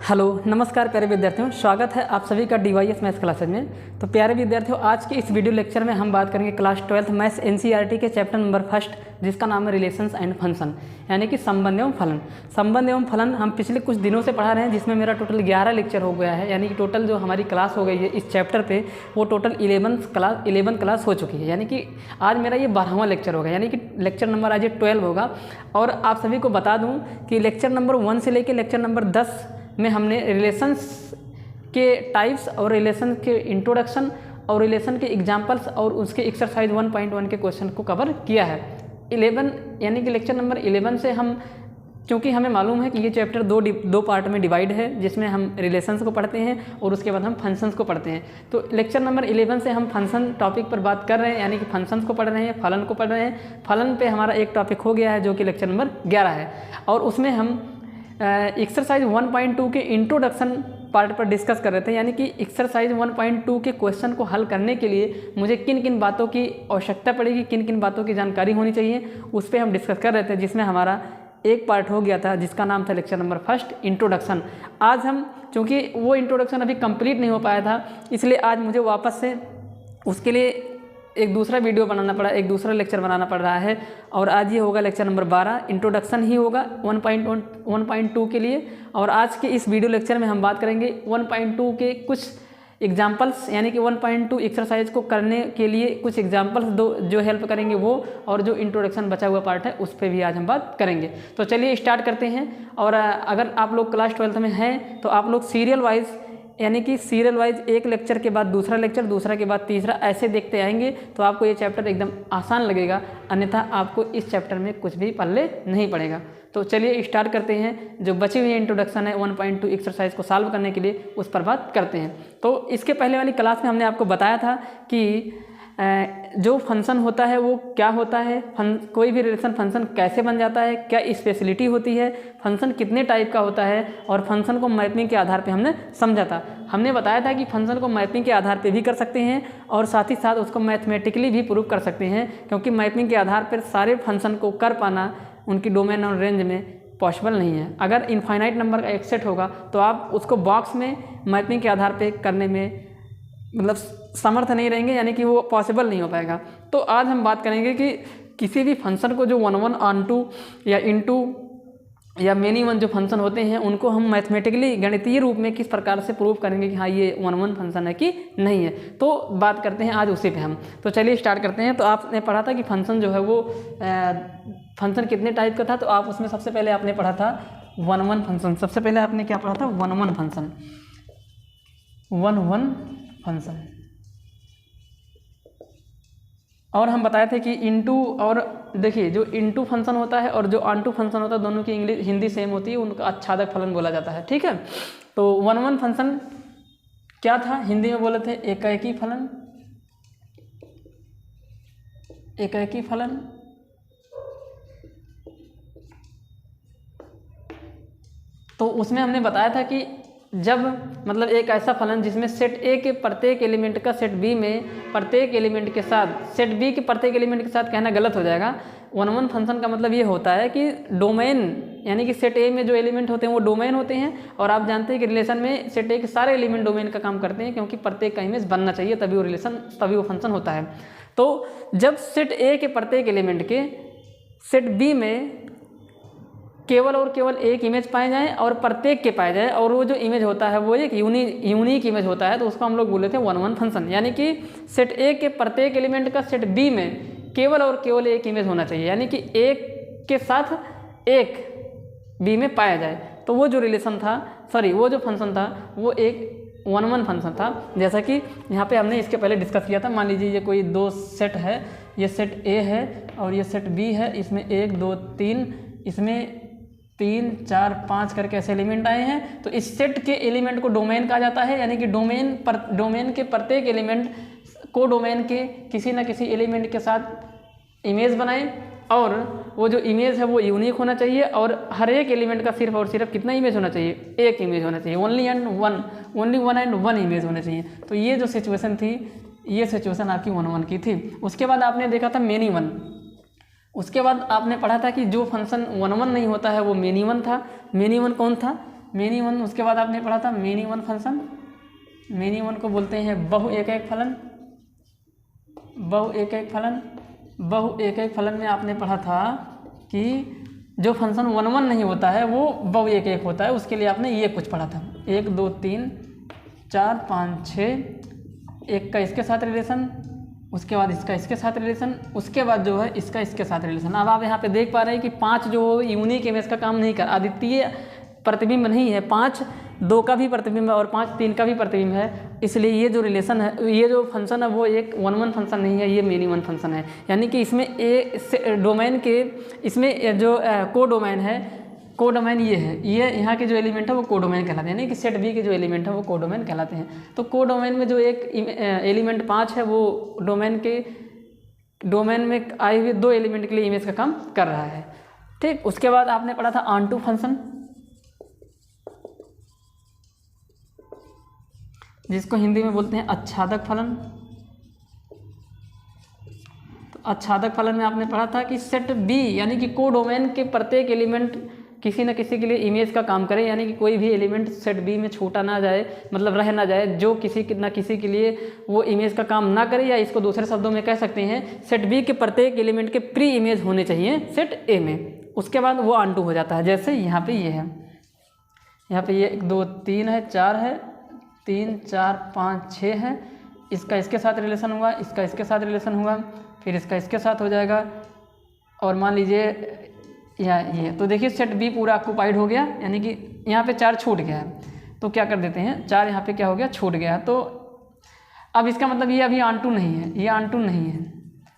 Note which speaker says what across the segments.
Speaker 1: Hello नमस्कार प्यारे विद्यार्थियों, स्वागत है आप सभी का DYS मैथ्स क्लासेज में। तो प्यारे विद्यार्थियों, आज के इस वीडियो लेक्चर में हम बात करेंगे क्लास 12th मैथ्स NCERT के चैप्टर नंबर 1 जिसका नाम है रिलेशंस एंड फंक्शन, यानी कि संबंध एवं फलन। संबंध एवं फलन हम पिछले कुछ दिनों से पढ़ा रहे हैं, जिसमें मेरा टोटल 11 लेक्चर हो गया है, यानी कि टोटल जो हमारी क्लास हो गई है इस चैप्टर पे वो टोटल 11 क्लास हो चुकी है। यानी कि आज मेरा ये 12वां लेक्चर होगा, यानी कि लेक्चर नंबर आज ये 12 होगा। और आप सभी को बता दूँ कि लेक्चर नंबर 1 से लेकर लेक्चर नंबर 10 में हमने रिलेशंस के टाइप्स और रिलेशन के इंट्रोडक्शन और रिलेशन के एग्जांपल्स और उसके एक्सरसाइज 1.1 के क्वेश्चन को कवर किया है। 11 यानी कि लेक्चर नंबर 11 से हम, क्योंकि हमें मालूम है कि ये चैप्टर दो पार्ट में डिवाइड है, जिसमें हम रिलेशंस को पढ़ते हैं और उसके बाद हम फंक्शंस को पढ़ते हैं। तो लेक्चर नंबर 11 से हम फंक्शन टॉपिक पर बात कर रहे हैं, यानी कि फंक्शंस को पढ़ रहे हैं, फलन को पढ़ रहे हैं। फलन पे हमारा एक टॉपिक हो गया है जो कि लेक्चर नंबर 11 है, और उसमें हम एक्सरसाइज 1.2 के इंट्रोडक्शन पार्ट पर डिस्कस कर रहे थे। यानी कि एक्सरसाइज 1.2 के क्वेश्चन को हल करने के लिए मुझे किन किन बातों की आवश्यकता पड़ेगी, किन किन बातों की जानकारी होनी चाहिए, उस पर हम डिस्कस कर रहे थे, जिसमें हमारा एक पार्ट हो गया था जिसका नाम था लेक्चर नंबर 1 इंट्रोडक्शन। आज हम, चूँकि वो इंट्रोडक्शन अभी कंप्लीट नहीं हो पाया था, इसलिए आज मुझे वापस से उसके लिए एक दूसरा वीडियो बनाना पड़ा, एक दूसरा लेक्चर बनाना पड़ रहा है। और आज ये होगा लेक्चर नंबर 12, इंट्रोडक्शन ही होगा 1.2 के लिए। और आज के इस वीडियो लेक्चर में हम बात करेंगे 1.2 के कुछ एग्जाम्पल्स, यानी कि 1.2 एक्सरसाइज को करने के लिए कुछ एग्जाम्पल्स जो हेल्प करेंगे वो, और जो इंट्रोडक्शन बचा हुआ पार्ट है उस पर भी आज हम बात करेंगे। तो चलिए स्टार्ट करते हैं। और अगर आप लोग क्लास 12th में हैं तो आप लोग सीरियल वाइज, यानी कि सीरियल वाइज एक लेक्चर के बाद दूसरा लेक्चर, दूसरा के बाद तीसरा, ऐसे देखते आएंगे तो आपको ये चैप्टर एकदम आसान लगेगा, अन्यथा आपको इस चैप्टर में कुछ भी पल्ले नहीं पड़ेगा। तो चलिए स्टार्ट करते हैं। जो बची हुई इंट्रोडक्शन है 1.2 एक्सरसाइज को सॉल्व करने के लिए, उस पर बात करते हैं। तो इसके पहले वाली क्लास में हमने आपको बताया था कि जो फंक्शन होता है वो क्या होता है, कोई भी रिलेशन फंक्शन कैसे बन जाता है, क्या स्पेशलिटी होती है, फंक्शन कितने टाइप का होता है, और फंक्शन को मैपिंग के आधार पे हमने समझा था। हमने बताया था कि फंक्शन को मैपिंग के आधार पे भी कर सकते हैं और साथ ही साथ उसको मैथमेटिकली भी प्रूव कर सकते हैं, क्योंकि मैपिंग के आधार पर सारे फंक्शन को कर पाना उनकी डोमेन और रेंज में पॉसिबल नहीं है। अगर इनफाइनाइट नंबर का एक सेट होगा तो आप उसको बॉक्स में मैपिंग के आधार पर करने में मतलब समर्थ नहीं रहेंगे, यानी कि वो पॉसिबल नहीं हो पाएगा। तो आज हम बात करेंगे कि किसी भी फंक्शन को जो 1 ऑन टू या इनटू या मेनी वन जो फंक्शन होते हैं उनको हम मैथमेटिकली गणितीय रूप में किस प्रकार से प्रूव करेंगे कि हाँ ये 1 फंक्शन है कि नहीं है। तो बात करते हैं आज उसी पे हम। तो चलिए स्टार्ट करते हैं। तो आपने पढ़ा था कि फंक्शन जो है वो फंक्शन कितने टाइप का था, तो आप उसमें सबसे पहले आपने पढ़ा था 1 फंक्शन। सबसे पहले आपने क्या पढ़ा था? 1 फंक्शन, 1 फंक्शन। और हम बताए थे कि इनटू, और देखिए जो इनटू फंक्शन होता है और जो ऑनटू फंक्शन होता है दोनों की इंग्लिश हिंदी सेम होती है, उनका आच्छादक फलन बोला जाता है। ठीक है, तो 1 फंक्शन क्या था? हिंदी में बोले थे एकाएकी फलन, एकाएकी फलन। तो उसमें हमने बताया था कि जब मतलब एक ऐसा फलन जिसमें सेट ए के प्रत्येक एलिमेंट का सेट बी में प्रत्येक एलिमेंट के साथ, सेट बी के प्रत्येक एलिमेंट के साथ कहना गलत हो जाएगा। 1 फंक्शन का मतलब ये होता है कि डोमेन, यानी कि सेट ए में जो एलिमेंट होते हैं वो डोमेन होते हैं, और आप जानते हैं कि रिलेशन में सेट ए के सारे एलिमेंट डोमेन का काम करते हैं, क्योंकि प्रत्येक का इमेज बनना चाहिए, तभी वो रिलेशन, तभी वो फंक्शन होता है। तो जब सेट ए के प्रत्येक एलिमेंट के सेट बी में केवल और केवल एक इमेज पाए जाएं और प्रत्येक के पाए जाए, और वो जो इमेज होता है वो एक यूनिक इमेज होता है, तो उसको हम लोग बोले थे 1 फंक्शन। यानी कि सेट ए के प्रत्येक एलिमेंट का सेट बी में केवल और केवल एक इमेज होना चाहिए, यानी कि एक के साथ एक बी में पाया जाए, तो वो जो रिलेशन था, सॉरी वो जो फंक्शन था वो एक 1 फंक्शन था। जैसा कि यहाँ पे हमने इसके पहले डिस्कस किया था। मान लीजिए ये कोई दो सेट है, ये सेट ए है और ये सेट बी है, इसमें 1 2 3, इसमें 3 4 5 करके ऐसे एलिमेंट आए हैं। तो इस सेट के एलिमेंट को डोमेन कहा जाता है, यानी कि डोमेन के प्रत्येक एलिमेंट को डोमेन के किसी न किसी एलिमेंट के साथ इमेज बनाएं, और वो जो इमेज है वो यूनिक होना चाहिए, और हर एक एलिमेंट का सिर्फ और सिर्फ कितना इमेज होना चाहिए? एक इमेज होना चाहिए, only one and one image होना चाहिए। तो ये जो सिचुएशन थी, ये सिचुएशन आपकी 1 की थी। उसके बाद आपने देखा था मेनी वन। उसके बाद आपने पढ़ा था कि जो फंक्शन 1 नहीं होता है वो मेनी वन था। मेनी वन कौन था? मेनी वन, उसके बाद आपने पढ़ा था many one function. Many one को बोलते हैं बहु एकैक फलन। बहु एकैक फलन, बहु एकैक फलन में आपने पढ़ा था कि जो फंक्शन 1 1 नहीं होता है वो बहु एकैक होता है। उसके लिए आपने ये कुछ पढ़ा था, 1 2 3 4 5 6, एक का इसके साथ रिलेशन, उसके बाद इसका इसके साथ रिलेशन, उसके बाद जो है इसका इसके साथ रिलेशन। अब आप यहाँ पे देख पा रहे हैं कि 5 जो यूनिक इमेज का काम नहीं कर, अद्वितीय प्रतिबिंब नहीं है, 5 2 का भी प्रतिबिंब है और 5 3 का भी प्रतिबिंब है। इसलिए ये जो रिलेशन है, ये जो फंक्शन है वो एक 1 1 फंक्शन नहीं है, ये मेनी वन फंक्शन है। यानी कि इसमें ए डोमेन के, इसमें जो कोडोमेन है, कोडोमेन ये है, ये यहाँ के जो एलिमेंट है वो कोडोमेन कहलाते हैं, यानी कि सेट बी के जो एलिमेंट है वो कोडोमेन कहलाते हैं। तो कोडोमेन में जो एक एलिमेंट 5 है वो डोमेन में आए हुए 2 एलिमेंट के लिए इमेज का काम कर रहा है। ठीक, उसके बाद आपने पढ़ा था ऑनटू फंक्शन, जिसको हिंदी में बोलते हैं आच्छादक फलन। तो आच्छादक फलन में आपने पढ़ा था कि सेट बी यानी कि कोडोमेन के प्रत्येक एलिमेंट किसी न किसी के लिए इमेज का काम करे, यानी कि कोई भी एलिमेंट सेट बी में छूटा ना जाए, मतलब रह ना जाए, जो किसी न किसी के लिए वो इमेज का काम ना करे। या इसको दूसरे शब्दों में कह सकते हैं सेट बी के प्रत्येक एलिमेंट के प्री इमेज होने चाहिए सेट ए में। उसके बाद वो ऑनटू हो जाता है। जैसे यहाँ पे ये है, यहाँ पे ये 1 2 3 है, 4 है, 3 4 5 6 है, इसका इसके साथ रिलेशन हुआ, इसका इसके साथ रिलेशन हुआ, फिर इसका इसके साथ हो जाएगा, और मान लीजिए ये। तो देखिए सेट बी पूरा ऑक्यूपाइड हो गया, यानी कि यहाँ पे 4 छूट गया है। तो क्या कर देते हैं, 4 यहाँ पे क्या हो गया, छूट गया। तो अब इसका मतलब ये अभी ऑनटू नहीं है, ये ऑनटू नहीं है।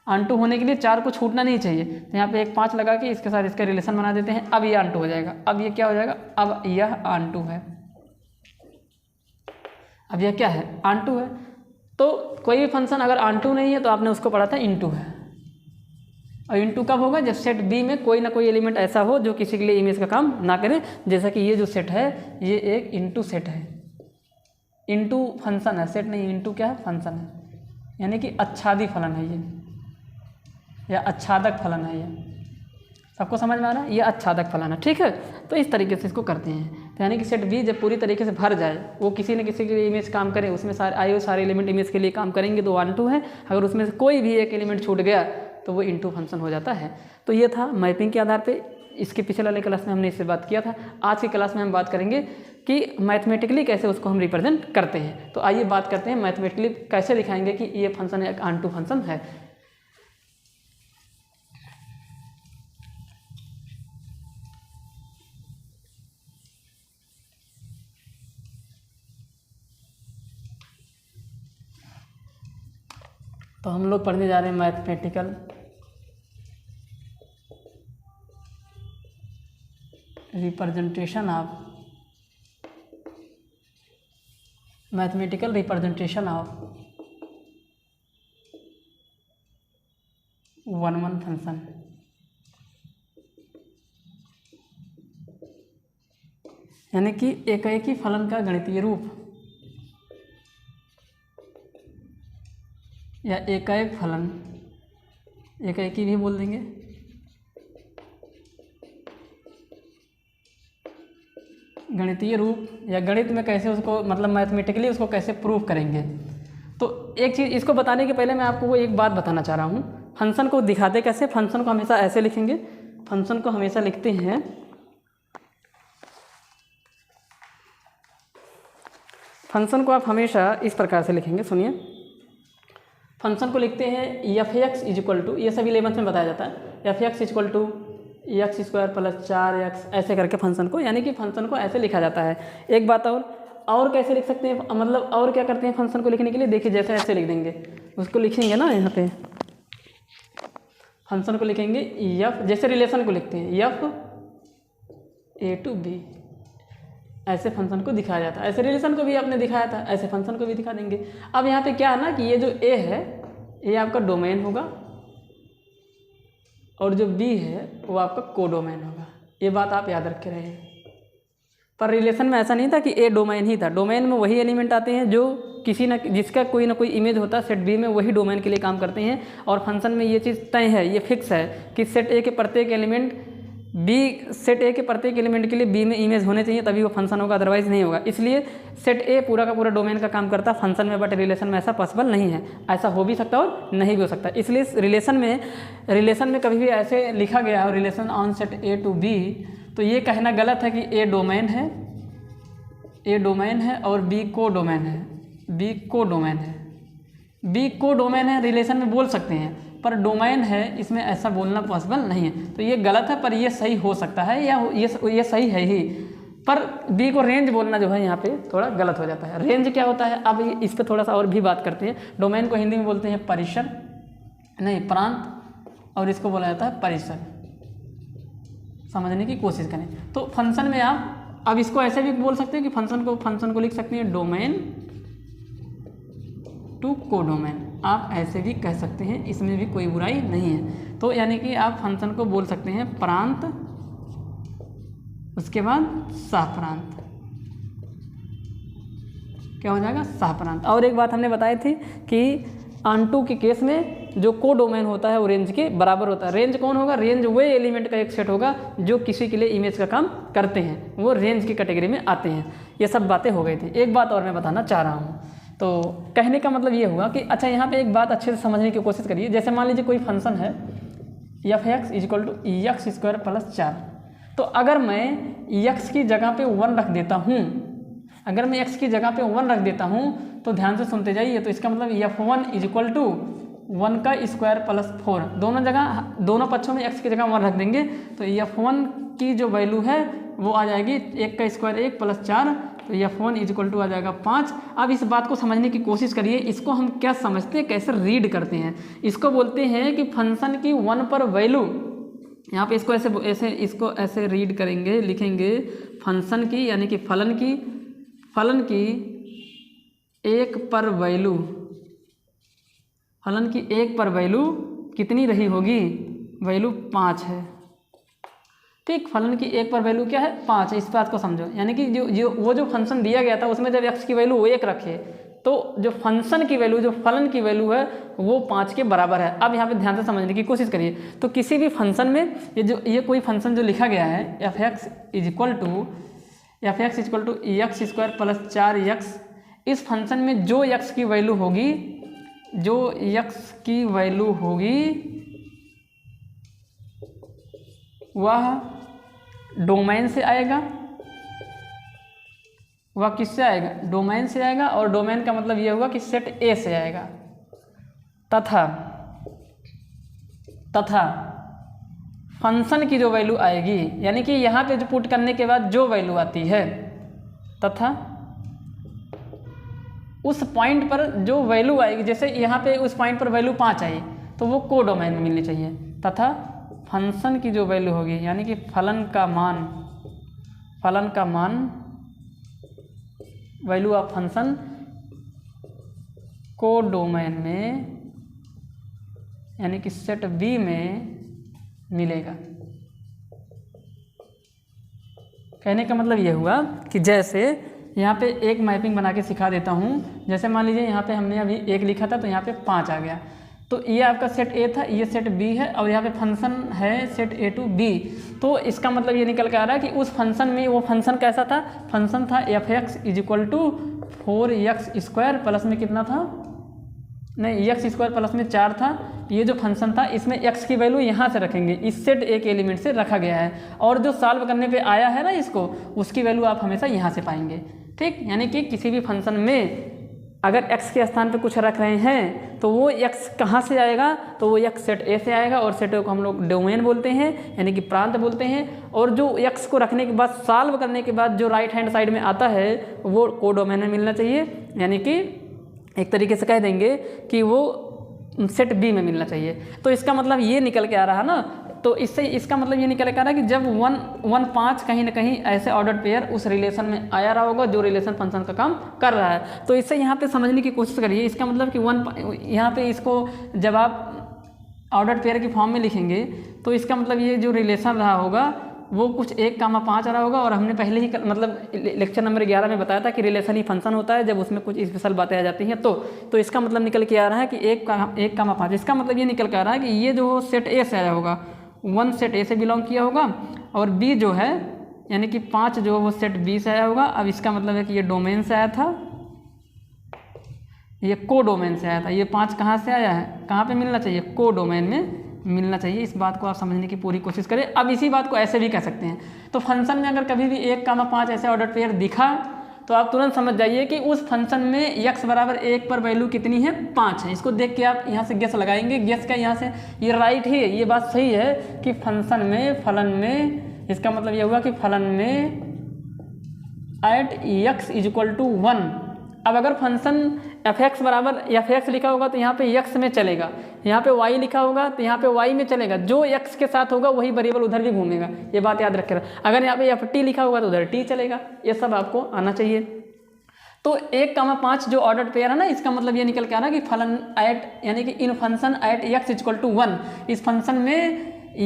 Speaker 1: ऑनटू होने के लिए 4 को छूटना नहीं चाहिए। तो यहाँ पे एक 5 लगा के इसके साथ इसका रिलेशन बना देते हैं। अब ये ऑनटू हो जाएगा। अब ये क्या हो जाएगा, अब यह ऑनटू है। अब यह क्या है, ऑनटू है। तो कोई भी फंक्शन अगर ऑनटू नहीं है तो आपने उसको पढ़ा था इनटू है। और इनटू कब होगा, जब सेट बी में कोई ना कोई एलिमेंट ऐसा हो जो किसी के लिए इमेज का काम ना करे। जैसा कि ये जो सेट है ये एक इनटू सेट है, इनटू फंक्शन है, सेट नहीं, इनटू क्या है, फंक्शन है, यानी कि आच्छादी फलन है ये, या आच्छादक फलन है ये। सबको समझ में आ रहा है, ये आच्छादक फलन है। ठीक है, तो इस तरीके से इसको करते हैं। तो यानी कि सेट बी जब पूरी तरीके से भर जाए, वो किसी न किसी के लिए इमेज काम करे, उसमें आए हुए सारे एलिमेंट इमेज के लिए काम करेंगे तो ऑनटू है। अगर उसमें से कोई भी एक एलिमेंट छूट गया तो वो इनटू फंक्शन हो जाता है। तो ये था मैपिंग के आधार पे। इसके पिछले वाले क्लास में हमने इससे बात किया था। आज की क्लास में हम बात करेंगे कि मैथमेटिकली कैसे उसको हम रिप्रेजेंट करते हैं। तो आइए बात करते हैं मैथमेटिकली कैसे दिखाएंगे कि ये फंक्शन एक ऑनटू फंक्शन है। तो हम लोग पढ़ने जा रहे हैं mathematical representation of one one function. यानी कि एकाएकी फलन का गणितीय रूप या एकाएक फलन, एकाएकी भी बोल देंगे, गणितीय रूप या गणित में कैसे उसको, मतलब मैथमेटिकली उसको कैसे प्रूव करेंगे। तो एक चीज़ इसको बताने के पहले मैं आपको वो एक बात बताना चाह रहा हूँ। फंक्शन को दिखाते कैसे, फंक्शन को हमेशा ऐसे लिखेंगे। फंक्शन को हमेशा लिखते हैं, फंक्शन को आप हमेशा इस प्रकार से लिखेंगे। सुनिए, फंक्शन को लिखते हैं f x is equal to, ये सभी 11th में बताया जाता है, f x is equal to x square plus 4x, ऐसे करके फंक्शन को, यानी कि फंक्शन को ऐसे लिखा जाता है। एक बात और कैसे लिख सकते हैं, मतलब और क्या करते हैं फंक्शन को लिखने के लिए, देखिए जैसे ऐसे लिख देंगे, उसको लिखेंगे ना, यहाँ पे फंक्शन को लिखेंगे एफ, जैसे रिलेशन को लिखते हैं एफ ए टू बी, ऐसे फंक्शन को दिखाया जाता है। ऐसे रिलेशन को भी आपने दिखाया था, ऐसे फंक्शन को भी दिखा देंगे। अब यहाँ पे क्या है ना कि ये जो ए है ये आपका डोमेन होगा और जो बी है वो आपका कोडोमेन होगा। ये बात आप याद रखे रहे। पर रिलेशन में ऐसा नहीं था कि ए डोमेन ही था। डोमेन में वही एलिमेंट आते हैं जो जिसका कोई ना कोई इमेज होता है सेट बी में, वही डोमेन के लिए काम करते हैं। और फंक्शन में ये चीज़ तय है, ये फिक्स है कि सेट ए के प्रत्येक एलिमेंट बी सेट ए के प्रत्येक एलिमेंट के लिए बी में इमेज होने चाहिए, तभी वो फंक्शन होगा, अदरवाइज नहीं होगा। इसलिए सेट ए पूरा का पूरा डोमेन का काम करता है फंक्शन में, बट रिलेशन में ऐसा पॉसिबल नहीं है। ऐसा हो भी सकता है और नहीं भी हो सकता। इसलिए रिलेशन में कभी भी ऐसे लिखा गया हो relation on set A to B, तो ये कहना गलत है कि ए डोमेन है और बी को डोमेन है। बी को डोमेन है रिलेशन में बोल सकते हैं, पर डोमेन है इसमें ऐसा बोलना पॉसिबल नहीं है। तो ये गलत है, पर ये सही हो सकता है, या ये सही है ही। पर बी को रेंज बोलना जो है यहाँ पे थोड़ा गलत हो जाता है। रेंज क्या होता है, अब इस पर थोड़ा सा और भी बात करते हैं। डोमेन को हिंदी में बोलते हैं परिसर, नहीं प्रांत, और इसको बोला जाता है परिसर। समझने की कोशिश करें तो फंक्शन में आप अब इसको ऐसे भी बोल सकते हैं कि फंक्शन को लिख सकते हैं डोमेन टू कोडोमेन, आप ऐसे भी कह सकते हैं, इसमें भी कोई बुराई नहीं है। तो यानी कि आप फंक्शन को बोल सकते हैं प्रांत, उसके बाद सह प्रांत, क्या हो जाएगा, सह प्रांत। और एक बात हमने बताई थी कि ऑनटू के केस में जो कोडोमेन होता है वो रेंज के बराबर होता है। रेंज कौन होगा, रेंज वो एलिमेंट का एक सेट होगा जो किसी के लिए इमेज का काम करते हैं, वो रेंज की कैटेगरी में आते हैं। ये सब बातें हो गई थी। एक बात और मैं बताना चाह रहा हूँ। तो कहने का मतलब ये हुआ कि अच्छा यहाँ पे एक बात अच्छे से समझने की कोशिश करिए। जैसे मान लीजिए कोई फंक्शन है f(x) = x² + 4, तो अगर मैं x की जगह पे 1 रख देता हूँ, अगर मैं x की जगह पे 1 रख देता हूँ तो ध्यान से सुनते जाइए। तो इसका मतलब f1 = 1 का स्क्वायर प्लस 4, दोनों पक्षों में x की जगह 1 रख देंगे तो f1 की जो वैल्यू है वो आ जाएगी 1 का स्क्वायर 1 प्लस 4, तो f1 = आ जाएगा 5। अब इस बात को समझने की कोशिश करिए, इसको हम क्या समझते हैं, कैसे रीड करते हैं। इसको बोलते हैं कि फंक्शन की 1 पर वैल्यू, यहाँ पे इसको ऐसे रीड करेंगे, लिखेंगे फंक्शन की यानी कि फलन की 1 पर वैल्यू, फलन की 1 पर वैल्यू कितनी रही होगी, वैल्यू 5 है। ठीक, फलन की 1 पर वैल्यू क्या है, 5 है। इस बात को समझो, यानी कि वो जो फंक्शन दिया गया था उसमें जब x की वैल्यू 1 रखे तो जो फंक्शन की वैल्यू, जो फलन की वैल्यू है वो 5 के बराबर है। अब यहाँ पे ध्यान से समझने की कोशिश करिए। तो किसी भी फंक्शन में ये कोई फंक्शन जो लिखा गया है f(x) = x² + 4x, इस फंक्शन में जो x की वैल्यू होगी वह डोमेन से आएगा। वह किससे आएगा, डोमेन से आएगा। और डोमेन का मतलब ये होगा कि सेट ए से आएगा। तथा फंक्शन की जो वैल्यू आएगी, यानी कि यहाँ पे जो पुट करने के बाद जो वैल्यू आती है, तथा उस पॉइंट पर जो वैल्यू आएगी, जैसे यहाँ पे उस पॉइंट पर वैल्यू 5 आई तो वो कोडोमेन में मिलनी चाहिए। तथा फंक्शन की जो वैल्यू होगी, यानी कि फलन का मान वैल्यू ऑफ फंक्शन कोडोमेन में, यानी कि सेट बी में मिलेगा। कहने का मतलब ये हुआ कि जैसे यहाँ पे एक मैपिंग बना के सिखा देता हूँ। जैसे मान लीजिए यहाँ पे हमने अभी 1 लिखा था तो यहाँ पे 5 आ गया, तो ये आपका सेट ए था, ये सेट बी है, और यहाँ पे फंक्शन है सेट ए टू बी। तो इसका मतलब ये निकल के आ रहा है कि उस फंक्शन में, वो फंक्शन कैसा था, फंक्शन था f(x) = 4x² प्लस में कितना था, नहीं x² प्लस में 4 था। ये जो फंक्शन था इसमें x की वैल्यू यहाँ से रखेंगे, इस सेट ए के एलिमेंट से रखा गया है, और जो सॉल्व करने पे आया है ना इसको, उसकी वैल्यू आप हमेशा यहाँ से पाएंगे। ठीक, यानी कि किसी भी फंक्शन में अगर x के स्थान पे कुछ रख रहे हैं तो वो x कहाँ से आएगा, तो वो x सेट ए से आएगा, और सेट ए को हम लोग डोमेन बोलते हैं, यानी कि प्रांत बोलते हैं। और जो x को रखने के बाद, सॉल्व करने के बाद जो राइट हैंड साइड में आता है वो कोडोमेन में मिलना चाहिए, यानी कि एक तरीके से कह देंगे कि वो सेट बी में मिलना चाहिए। तो इसका मतलब ये निकल के आ रहा है ना, तो इससे इसका मतलब ये निकल के आ रहा है कि जब 1 5 कहीं ना कहीं ऐसे ऑर्डर पेयर उस रिलेशन में आया रहा होगा जो रिलेशन फंक्शन का काम कर रहा है। तो इससे यहाँ पे समझने की कोशिश करिए। इसका मतलब कि यहाँ पे इसको जब आप ऑर्डर पेयर की फॉर्म में लिखेंगे तो इसका मतलब ये जो रिलेशन रहा होगा वो कुछ 1,5 आ रहा होगा। और हमने पहले ही मतलब लेक्चर नंबर 11 में बताया था कि रिलेशन ही फंक्शन होता है जब उसमें कुछ स्पेशल बातें आ जाती हैं। तो इसका मतलब निकल के आ रहा है कि 1,5। इसका मतलब ये निकल के आ रहा है कि ये जो सेट ए से आया होगा 1 सेट ए से बिलोंग किया होगा और बी जो है यानी कि 5 जो है वो सेट बी से आया होगा। अब इसका मतलब है कि ये डोमेन से आया था, ये को डोमेन से आया था। ये 5 कहाँ से आया है, कहाँ पे मिलना चाहिए, को डोमेन में मिलना चाहिए। इस बात को आप समझने की पूरी कोशिश करें। अब इसी बात को ऐसे भी कह सकते हैं, तो फंक्शन में अगर कभी भी 1, 5 ऐसे ऑर्डर पेयर दिखा तो आप तुरंत समझ जाइए कि उस फंक्शन में x बराबर 1 पर वैल्यू कितनी है, 5 है। इसको देख के आप यहाँ से गेस लगाएंगे, गेस का यहाँ से ये राइट ही है, ये बात सही है कि फंक्शन में फलन में, इसका मतलब ये हुआ कि फलन में एट x इक्वल टू 1। अब अगर फंक्शन f(x) बराबर f(x) लिखा होगा तो यहाँ पे x में चलेगा, यहाँ पे y लिखा होगा तो यहाँ पे y में चलेगा। जो x के साथ होगा वही वेरिएबल उधर भी घूमेगा, ये बात याद रखिएगा। अगर यहाँ पे ft लिखा होगा तो उधर t चलेगा। ये सब आपको आना चाहिए। तो 1, 5 जो ऑर्डर पेयर है ना, इसका मतलब ये निकल के आ रहा है कि फलन एट यानी कि इन function at x equal to 1, इस फंक्शन में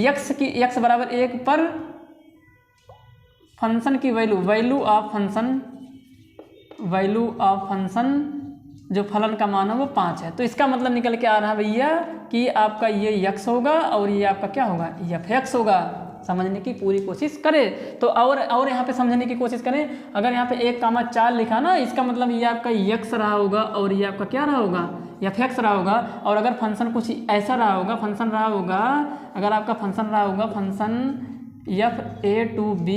Speaker 1: x बराबर 1 पर फंक्शन की वैल्यू ऑफ फंक्शन जो फलन का मान है वो 5 है। तो इसका मतलब निकल के आ रहा है भैया कि आपका ये x होगा और ये आपका क्या होगा, f(x) होगा। समझने की पूरी कोशिश करें। तो और यहाँ पे समझने की कोशिश करें। अगर यहाँ पे 1, 4 लिखा ना, इसका मतलब ये आपका x रहा होगा और ये आपका क्या रहा होगा, f(x) रहा होगा। और अगर फंक्शन कुछ ऐसा रहा होगा, अगर आपका फंक्शन रहा होगा फंक्शन f(a to b),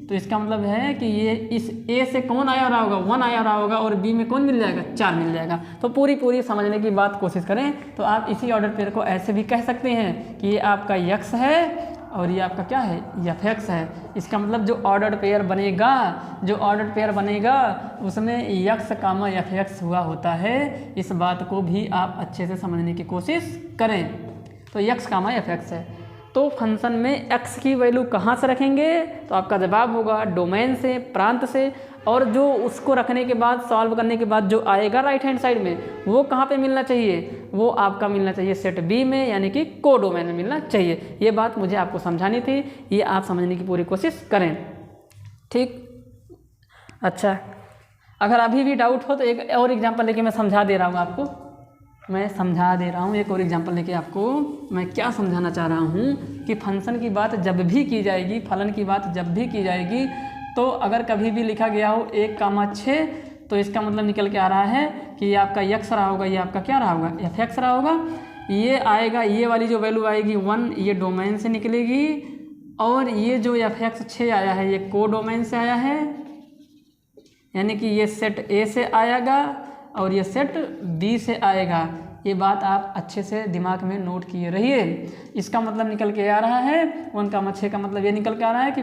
Speaker 1: तो इसका मतलब है कि ये इस a से कौन आया रहा होगा, 1 आया रहा होगा और b में कौन मिल जाएगा, 4 मिल जाएगा। तो पूरी समझने की बात कोशिश करें। तो आप इसी ऑर्डर पेयर को ऐसे भी कह सकते हैं कि ये आपका x है और ये आपका क्या है, f(x) है। इसका मतलब जो ऑर्डर पेयर बनेगा उसमें x, f(x) हुआ होता है। इस बात को भी आप अच्छे से समझने की कोशिश करें। तो x, f(x) है। तो फंक्शन में x की वैल्यू कहाँ से रखेंगे, तो आपका जवाब होगा डोमेन से, प्रांत से। और जो उसको रखने के बाद, सॉल्व करने के बाद जो आएगा राइट हैंड साइड में, वो कहाँ पे मिलना चाहिए, वो आपका मिलना चाहिए सेट बी में, यानी कि को डोमेन में मिलना चाहिए। ये बात मुझे आपको समझानी थी, ये आप समझने की पूरी कोशिश करें। ठीक, अच्छा, अगर अभी भी डाउट हो तो एक और एग्जाम्पल लेके मैं समझा दे रहा हूँ आपको। एक और एग्जांपल लेके आपको मैं क्या समझाना चाह रहा हूँ कि फंक्शन की बात जब भी की जाएगी, फलन की बात जब भी की जाएगी, तो अगर कभी भी लिखा गया हो 1, 6, तो इसका मतलब निकल के आ रहा है कि ये आपका x रहा होगा, ये आपका क्या रहा होगा, f(x) रहा होगा। ये आएगा, ये वाली जो वैल्यू आएगी 1, ये डोमेन से निकलेगी। और ये जो f(x) 6 आया है, ये को डोमेन से आया है, यानी कि ये सेट a से आएगा और ये सेट बी से आएगा। ये बात आप अच्छे से दिमाग में नोट किए रहिए। इसका मतलब निकल के आ रहा है 1, 6 का मतलब ये निकल के आ रहा है कि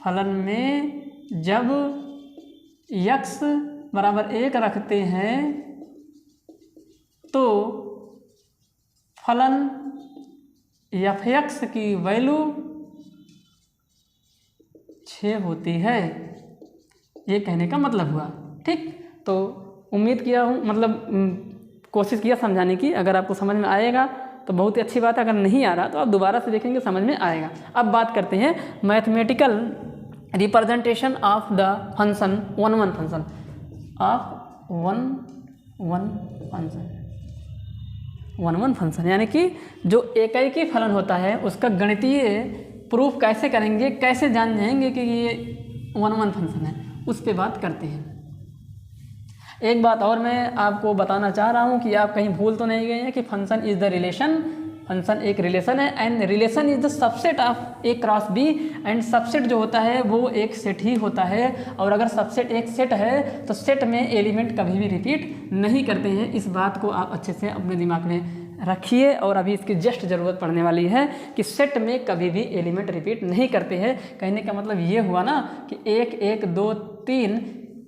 Speaker 1: फलन में जब x बराबर 1 रखते हैं तो फलन f(x) की वैल्यू 6 होती है। ये कहने का मतलब हुआ। ठीक, तो उम्मीद किया हूँ, मतलब कोशिश किया समझाने की। अगर आपको समझ में आएगा तो बहुत ही अच्छी बात है, अगर नहीं आ रहा तो आप दोबारा से देखेंगे, समझ में आएगा। अब बात करते हैं mathematical representation of the function 1 function of 1 function, यानी कि जो एक फलन होता है उसका गणितीय प्रूफ कैसे करेंगे, कैसे जान जाएंगे कि ये 1 फंक्शन है, उस पर बात करते हैं। एक बात और मैं आपको बताना चाह रहा हूँ कि आप कहीं भूल तो नहीं गए हैं कि function is the relation, function एक रिलेशन है and relation is the subset of A cross B. And subset जो होता है वो एक सेट ही होता है, और अगर सबसेट एक सेट है तो सेट में एलिमेंट कभी भी रिपीट नहीं करते हैं। इस बात को आप अच्छे से अपने दिमाग में रखिए। और अभी इसकी जस्ट ज़रूरत पड़ने वाली है कि सेट में कभी भी एलिमेंट रिपीट नहीं करते हैं। कहने का मतलब ये हुआ ना कि 1, 1, 2, 3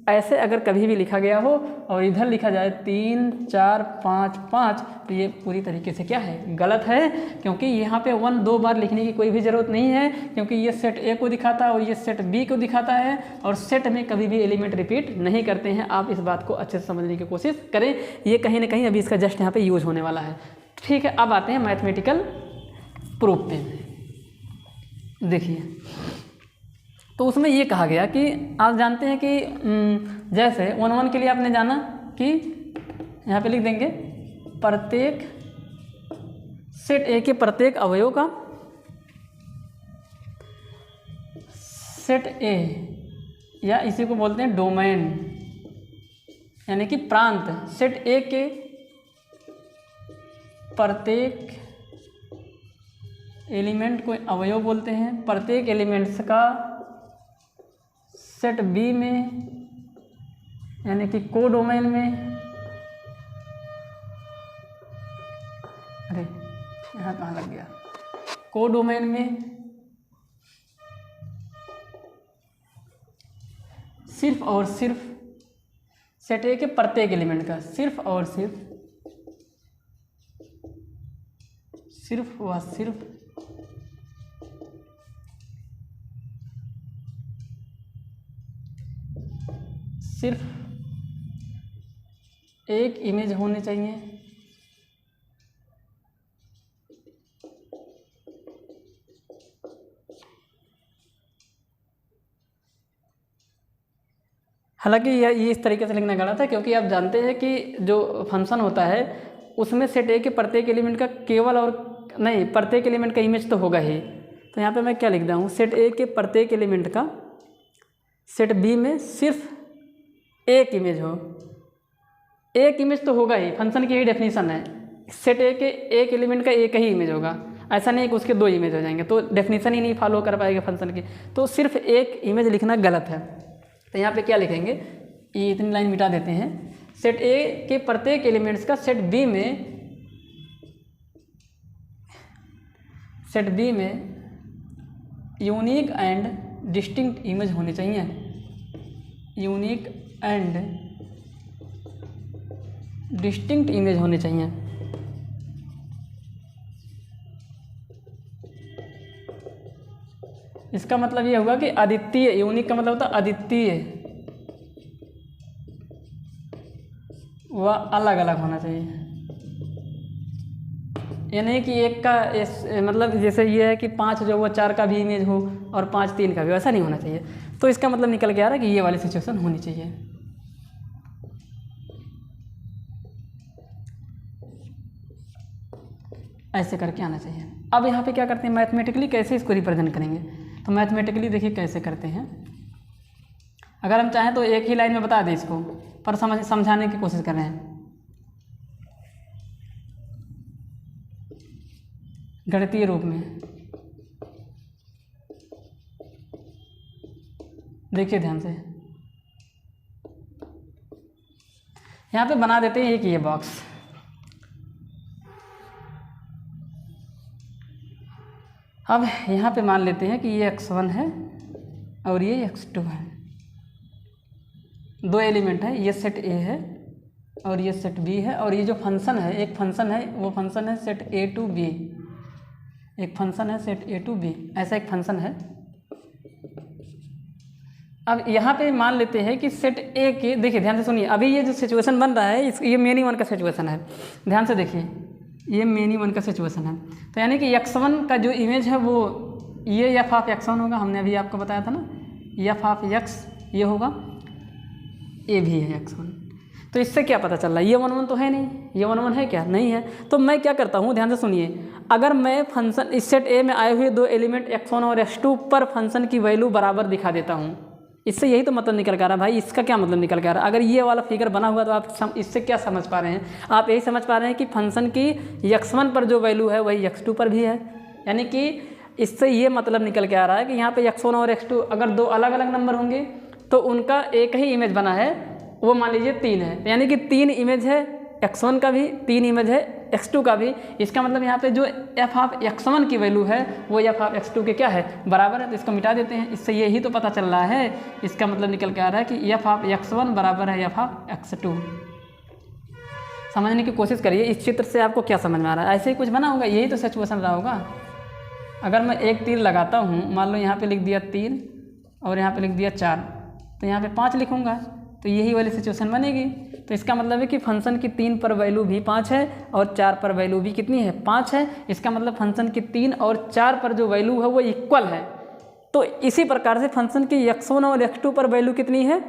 Speaker 1: ऐसे अगर कभी भी लिखा गया हो और इधर लिखा जाए 3, 4, 5, 5, तो ये पूरी तरीके से क्या है, गलत है। क्योंकि यहाँ पे 1 2 बार लिखने की कोई भी ज़रूरत नहीं है, क्योंकि ये सेट ए को दिखाता है और ये सेट बी को दिखाता है, और सेट में कभी भी एलिमेंट रिपीट नहीं करते हैं। आप इस बात को अच्छे से समझने की कोशिश करें। ये कहीं ना कहीं अभी इसका जस्ट यहाँ पर यूज होने वाला है। ठीक है, अब आते हैं मैथमेटिकल प्रूफ पे। देखिए, तो उसमें ये कहा गया कि आप जानते हैं कि जैसे 1 के लिए आपने जाना कि यहाँ पे लिख देंगे प्रत्येक सेट ए के प्रत्येक अवयव का सेट ए, या इसी को बोलते हैं डोमेन यानी कि प्रांत। सेट ए के प्रत्येक एलिमेंट को अवयव बोलते हैं। प्रत्येक एलिमेंट्स का सेट बी में यानी कि को डोमेन में, अरे यहाँ कहाँ लग गया, को डोमेन में सिर्फ और सिर्फ सेट ए के प्रत्येक एलिमेंट का सिर्फ और सिर्फ व सिर्फ एक इमेज होनी चाहिए। हालांकि ये इस तरीके से लिखना गलत है, क्योंकि आप जानते हैं कि जो फंक्शन होता है उसमें सेट ए के प्रत्येक एलिमेंट का केवल और नहीं, प्रत्येक एलिमेंट का इमेज तो होगा ही। तो यहाँ पे मैं क्या लिख रहा हूँ, सेट ए के प्रत्येक एलिमेंट का सेट बी में सिर्फ एक इमेज हो। एक इमेज तो होगा ही, फंक्शन की यही डेफिनेशन है। सेट ए के एक एलिमेंट का एक ही इमेज होगा, ऐसा नहीं कि उसके दो इमेज हो जाएंगे, तो डेफिनेशन ही नहीं फॉलो कर पाएगा फंक्शन की। तो सिर्फ एक इमेज लिखना गलत है। तो यहाँ पे क्या लिखेंगे, ये इतनी लाइन मिटा देते हैं। सेट ए के प्रत्येक एलिमेंट्स का सेट बी में यूनिक एंड डिस्टिंक्ट इमेज होनी चाहिए। यूनिक एंड डिस्टिंक्ट इमेज होनी चाहिए। इसका मतलब ये होगा कि अद्वितीय, यूनिक का मतलब होता है अद्वितीय व अलग अलग होना चाहिए। ये नहीं कि एक का मतलब जैसे ये है कि 5 जो वो 4 का भी इमेज हो और 5 3 का भी, ऐसा नहीं होना चाहिए। तो इसका मतलब निकल के आ रहा है कि ये वाली सिचुएशन होनी चाहिए। ऐसे करके आना चाहिए। अब यहाँ पे क्या करते हैं, मैथमेटिकली कैसे इसको रिप्रेजेंट करेंगे। तो मैथमेटिकली देखिए कैसे करते हैं। अगर हम चाहें तो एक ही लाइन में बता दें इसको, पर समझाने की कोशिश कर रहे हैं। गणितीय रूप में देखिए ध्यान से, यहाँ पे बना देते हैं एक ये बॉक्स। अब यहाँ पे मान लेते हैं कि ये x1 है और ये x2 है। दो एलिमेंट है, ये सेट A है और ये सेट B है। और ये जो फंक्शन है, एक फंक्शन है, वो फंक्शन है सेट A टू B। एक फंक्शन है सेट A टू B, ऐसा एक फंक्शन है। अब यहाँ पे मान लेते हैं कि सेट A के, देखिए ध्यान से सुनिए, अभी ये जो सिचुएशन बन रहा है ये मेनी वन का सिचुएशन है। ध्यान से देखिए, ये मेनी वन का सिचुएशन है। तो यानी कि x1 का जो इमेज है वो ये एफ ऑफ x1 होगा, हमने अभी आपको बताया था ना, एफ ऑफ x ये होगा, ये भी है x1। तो इससे क्या पता चल रहा है, ये 1 1 तो है नहीं, ये 1 1 है क्या, नहीं है। तो मैं क्या करता हूँ, ध्यान से सुनिए, अगर मैं फंक्शन इस सेट ए में आए हुए दो एलिमेंट x1 और x2 पर फंक्शन की वैल्यू बराबर दिखा देता हूँ, इससे यही तो मतलब निकल के आ रहा है भाई। इसका क्या मतलब निकल के आ रहा है, अगर ये वाला फिगर बना हुआ तो आप इससे क्या समझ पा रहे हैं, आप यही समझ पा रहे हैं कि फंक्शन की x1 पर जो वैल्यू है वही x2 पर भी है। यानी कि इससे ये मतलब निकल के आ रहा है कि यहाँ पे x1 और x2 अगर दो अलग अलग नंबर होंगे तो उनका एक ही इमेज बना है, वो मान लीजिए 3 है। यानी कि 3 इमेज है x1 का भी, 3 इमेज है x2 का भी। इसका मतलब यहाँ पे जो f ऑफ x1 की वैल्यू है वो f ऑफ x2 के क्या है, बराबर है। तो इसको मिटा देते हैं, इससे यही तो पता चल रहा है। इसका मतलब निकल के आ रहा है कि f ऑफ x1 बराबर है f ऑफ x2। समझने की कोशिश करिए, इस चित्र से आपको क्या समझ में आ रहा है। ऐसे ही कुछ बना होगा, यही तो सिचुएशन रहा होगा। अगर मैं एक तीर लगाता हूँ, मान लो यहाँ पर लिख दिया 3 और यहाँ पर लिख दिया 4, तो यहाँ पर 5 लिखूँगा, तो यही वाली सिचुएशन बनेगी। तो इसका मतलब है कि फंक्शन की 3 पर वैल्यू भी 5 है और 4 पर वैल्यू भी कितनी है, 5 है। इसका मतलब फंक्शन की 3 और 4 पर जो वैल्यू है वो इक्वल है। तो इसी प्रकार से फंक्शन की x1 और x2 पर वैल्यू कितनी है,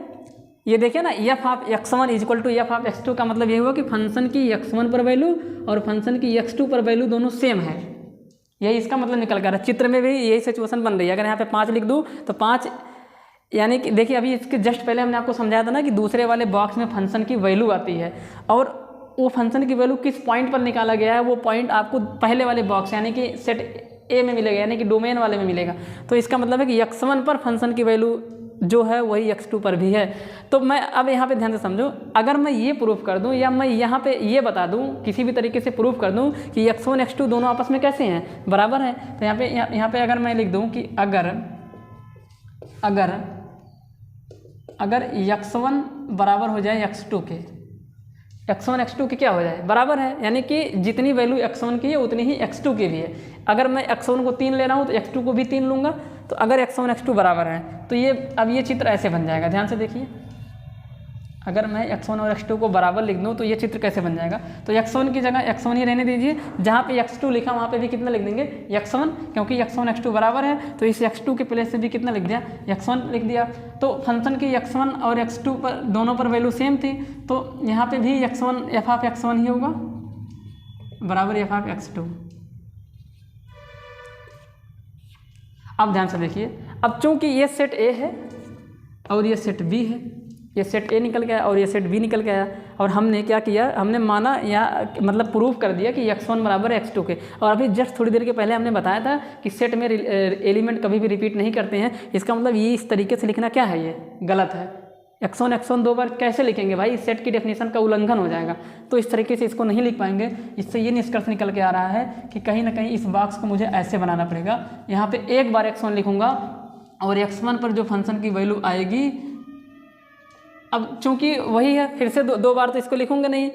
Speaker 1: ये देखिए ना, f of x1 equal to f of x2 का मतलब ये हुआ कि फंक्शन की x1 पर वैल्यू और फंक्शन की x2 पर वैल्यू दोनों सेम है। यही इसका मतलब निकल कर रहा है। चित्र में भी यही सिचुएशन बन रही है। अगर यहाँ पे 5 लिख दूँ तो 5, यानी कि देखिए अभी इसके जस्ट पहले हमने आपको समझाया था ना कि दूसरे वाले बॉक्स में फंक्शन की वैल्यू आती है और वो फंक्शन की वैल्यू किस पॉइंट पर निकाला गया है, वो पॉइंट आपको पहले वाले बॉक्स यानी कि सेट ए में मिलेगा, यानी कि डोमेन वाले में मिलेगा। तो इसका मतलब है कि x1 पर फंक्शन की वैल्यू जो है वही x2 पर भी है। तो मैं अब यहाँ पे ध्यान से समझो, अगर मैं ये प्रूफ कर दूँ या मैं यहाँ पे ये बता दूँ, किसी भी तरीके से प्रूफ कर दूँ कि x1 x2 दोनों आपस में कैसे हैं, बराबर हैं, तो यहाँ पे अगर मैं लिख दूँ कि अगर x1 बराबर हो जाए x2 के, x1 x2 के क्या हो जाए, बराबर है, यानी कि जितनी वैल्यू x1 की है उतनी ही x2 की भी है। अगर मैं x1 को 3 ले रहा हूँ तो x2 को भी 3 लूँगा। तो अगर x1 x2 बराबर है तो ये अब ये चित्र ऐसे बन जाएगा। ध्यान से देखिए, अगर मैं x1 और x2 को बराबर लिख दूँ तो ये चित्र कैसे बन जाएगा। तो x1 की जगह x1 ही रहने दीजिए, जहाँ पे x2 लिखा वहाँ पे भी कितना लिख देंगे, x1, क्योंकि x1 x2 बराबर है तो इस x2 के प्लेस से भी कितना लिख दिया, x1 लिख दिया। तो फंक्शन की x1 और x2 पर दोनों पर वैल्यू सेम थी, तो यहाँ पे भी x1 एफ ऑफ x1 ही होगा बराबर एफ ऑफ x2। अब ध्यान से देखिए, अब चूंकि ये सेट ए है और ये सेट बी है, ये सेट ए निकल गया और ये सेट बी निकल गया, और हमने क्या किया, हमने माना या मतलब प्रूफ कर दिया कि x1 बराबर है x2 के। और अभी जस्ट थोड़ी देर के पहले हमने बताया था कि सेट में एलिमेंट कभी भी रिपीट नहीं करते हैं। इसका मतलब ये इस तरीके से लिखना क्या है, ये गलत है। x1 दो बार कैसे लिखेंगे भाई, इस सेट की डेफिनेशन का उल्लंघन हो जाएगा। तो इस तरीके से इसको नहीं लिख पाएंगे। इससे ये निष्कर्ष निकल के आ रहा है कि कहीं ना कहीं इस बॉक्स को मुझे ऐसे बनाना पड़ेगा। यहाँ पे एक बार x1 लिखूंगा और x1 पर जो फंक्शन की वैल्यू आएगी, अब चूंकि वही है, फिर से दो बार तो इसको लिखूंगा नहीं,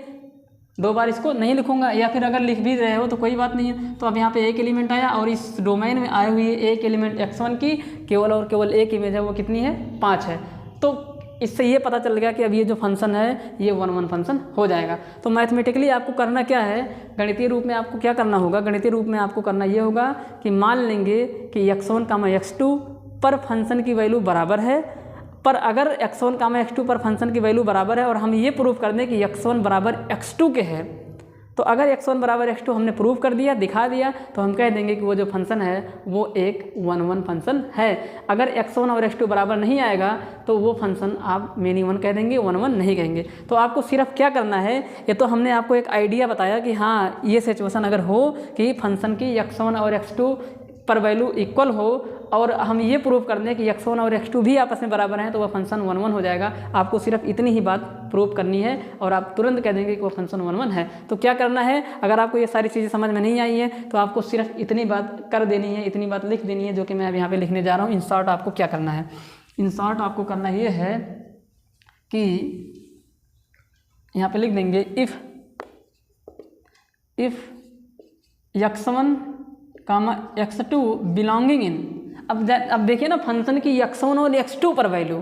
Speaker 1: 2 बार इसको नहीं लिखूंगा, या फिर अगर लिख भी रहे हो तो कोई बात नहीं है। तो अब यहाँ पे एक एलिमेंट आया और इस डोमेन में आए हुई एक एलिमेंट x1 की केवल और केवल एक इमेज है, वो कितनी है, 5 है। तो इससे ये पता चल गया कि अब ये जो फंक्शन है ये 1 1 फंक्शन हो जाएगा। तो मैथमेटिकली आपको करना क्या है, गणितीय रूप में आपको क्या करना होगा, गणितीय रूप में आपको करना ये होगा कि मान लेंगे कि x1 x2 पर फंक्शन की वैल्यू बराबर है, पर अगर x1 x2 पर फंक्शन की वैल्यू बराबर है और हम ये प्रूफ कर दें कि x1 बराबर x2 के है, तो अगर x1 बराबर x2 हमने प्रूव कर दिया, दिखा दिया, तो हम कह देंगे कि वो जो फंक्शन है वो एक 1 1 फंक्शन है। अगर x1 और x2 बराबर नहीं आएगा तो वो फंक्शन आप मेनी 1 कह देंगे, 1 1 नहीं कहेंगे। तो आपको सिर्फ क्या करना है, ये तो हमने आपको एक आइडिया बताया कि हाँ ये सिचुएशन अगर हो कि फंक्शन की x1 और x2 पर वैल्यू इक्वल हो और हम ये प्रूव कर दें कि x1 और x2 भी आपस में बराबर हैं, तो वह फंक्शन 1 1 हो जाएगा। आपको सिर्फ इतनी ही बात प्रूव करनी है और आप तुरंत कह देंगे कि वो फंक्शन 1 1 है। तो क्या करना है, अगर आपको ये सारी चीज़ें समझ में नहीं आई है तो आपको सिर्फ इतनी बात कर देनी है, इतनी बात लिख देनी है, जो कि मैं अब यहाँ पे लिखने जा रहा हूँ। इन शॉर्ट आपको क्या करना है, इन शॉर्ट आपको करना ये है कि यहाँ पे लिख देंगे इफ़ x1 x2 बिलोंगिंग इन। अब देखिए ना, फंक्शन की x1 और x2 पर वैल्यू,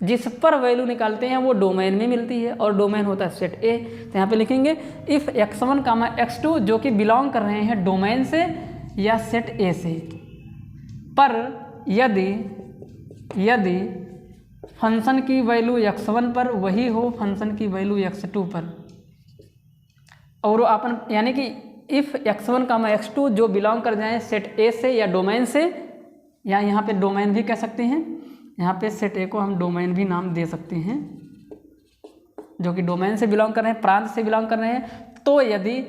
Speaker 1: जिस पर वैल्यू निकालते हैं वो डोमेन में मिलती है और डोमेन होता है सेट ए। तो यहाँ पे लिखेंगे इफ़ x1 x2 जो कि बिलोंग कर रहे हैं डोमेन से या सेट ए से, पर यदि फंक्शन की वैल्यू x1 पर वही हो फंक्शन की वैल्यू x2 पर, और अपन यानी कि इफ़ x1 x2 जो बिलोंग कर जाएं सेट ए से या डोमेन से, या यहाँ पे डोमेन भी कह सकते हैं, यहाँ पे सेट ए को हम डोमेन भी नाम दे सकते हैं, जो कि डोमेन से बिलोंग कर रहे हैं, प्रांत से बिलोंग कर रहे हैं। तो यदि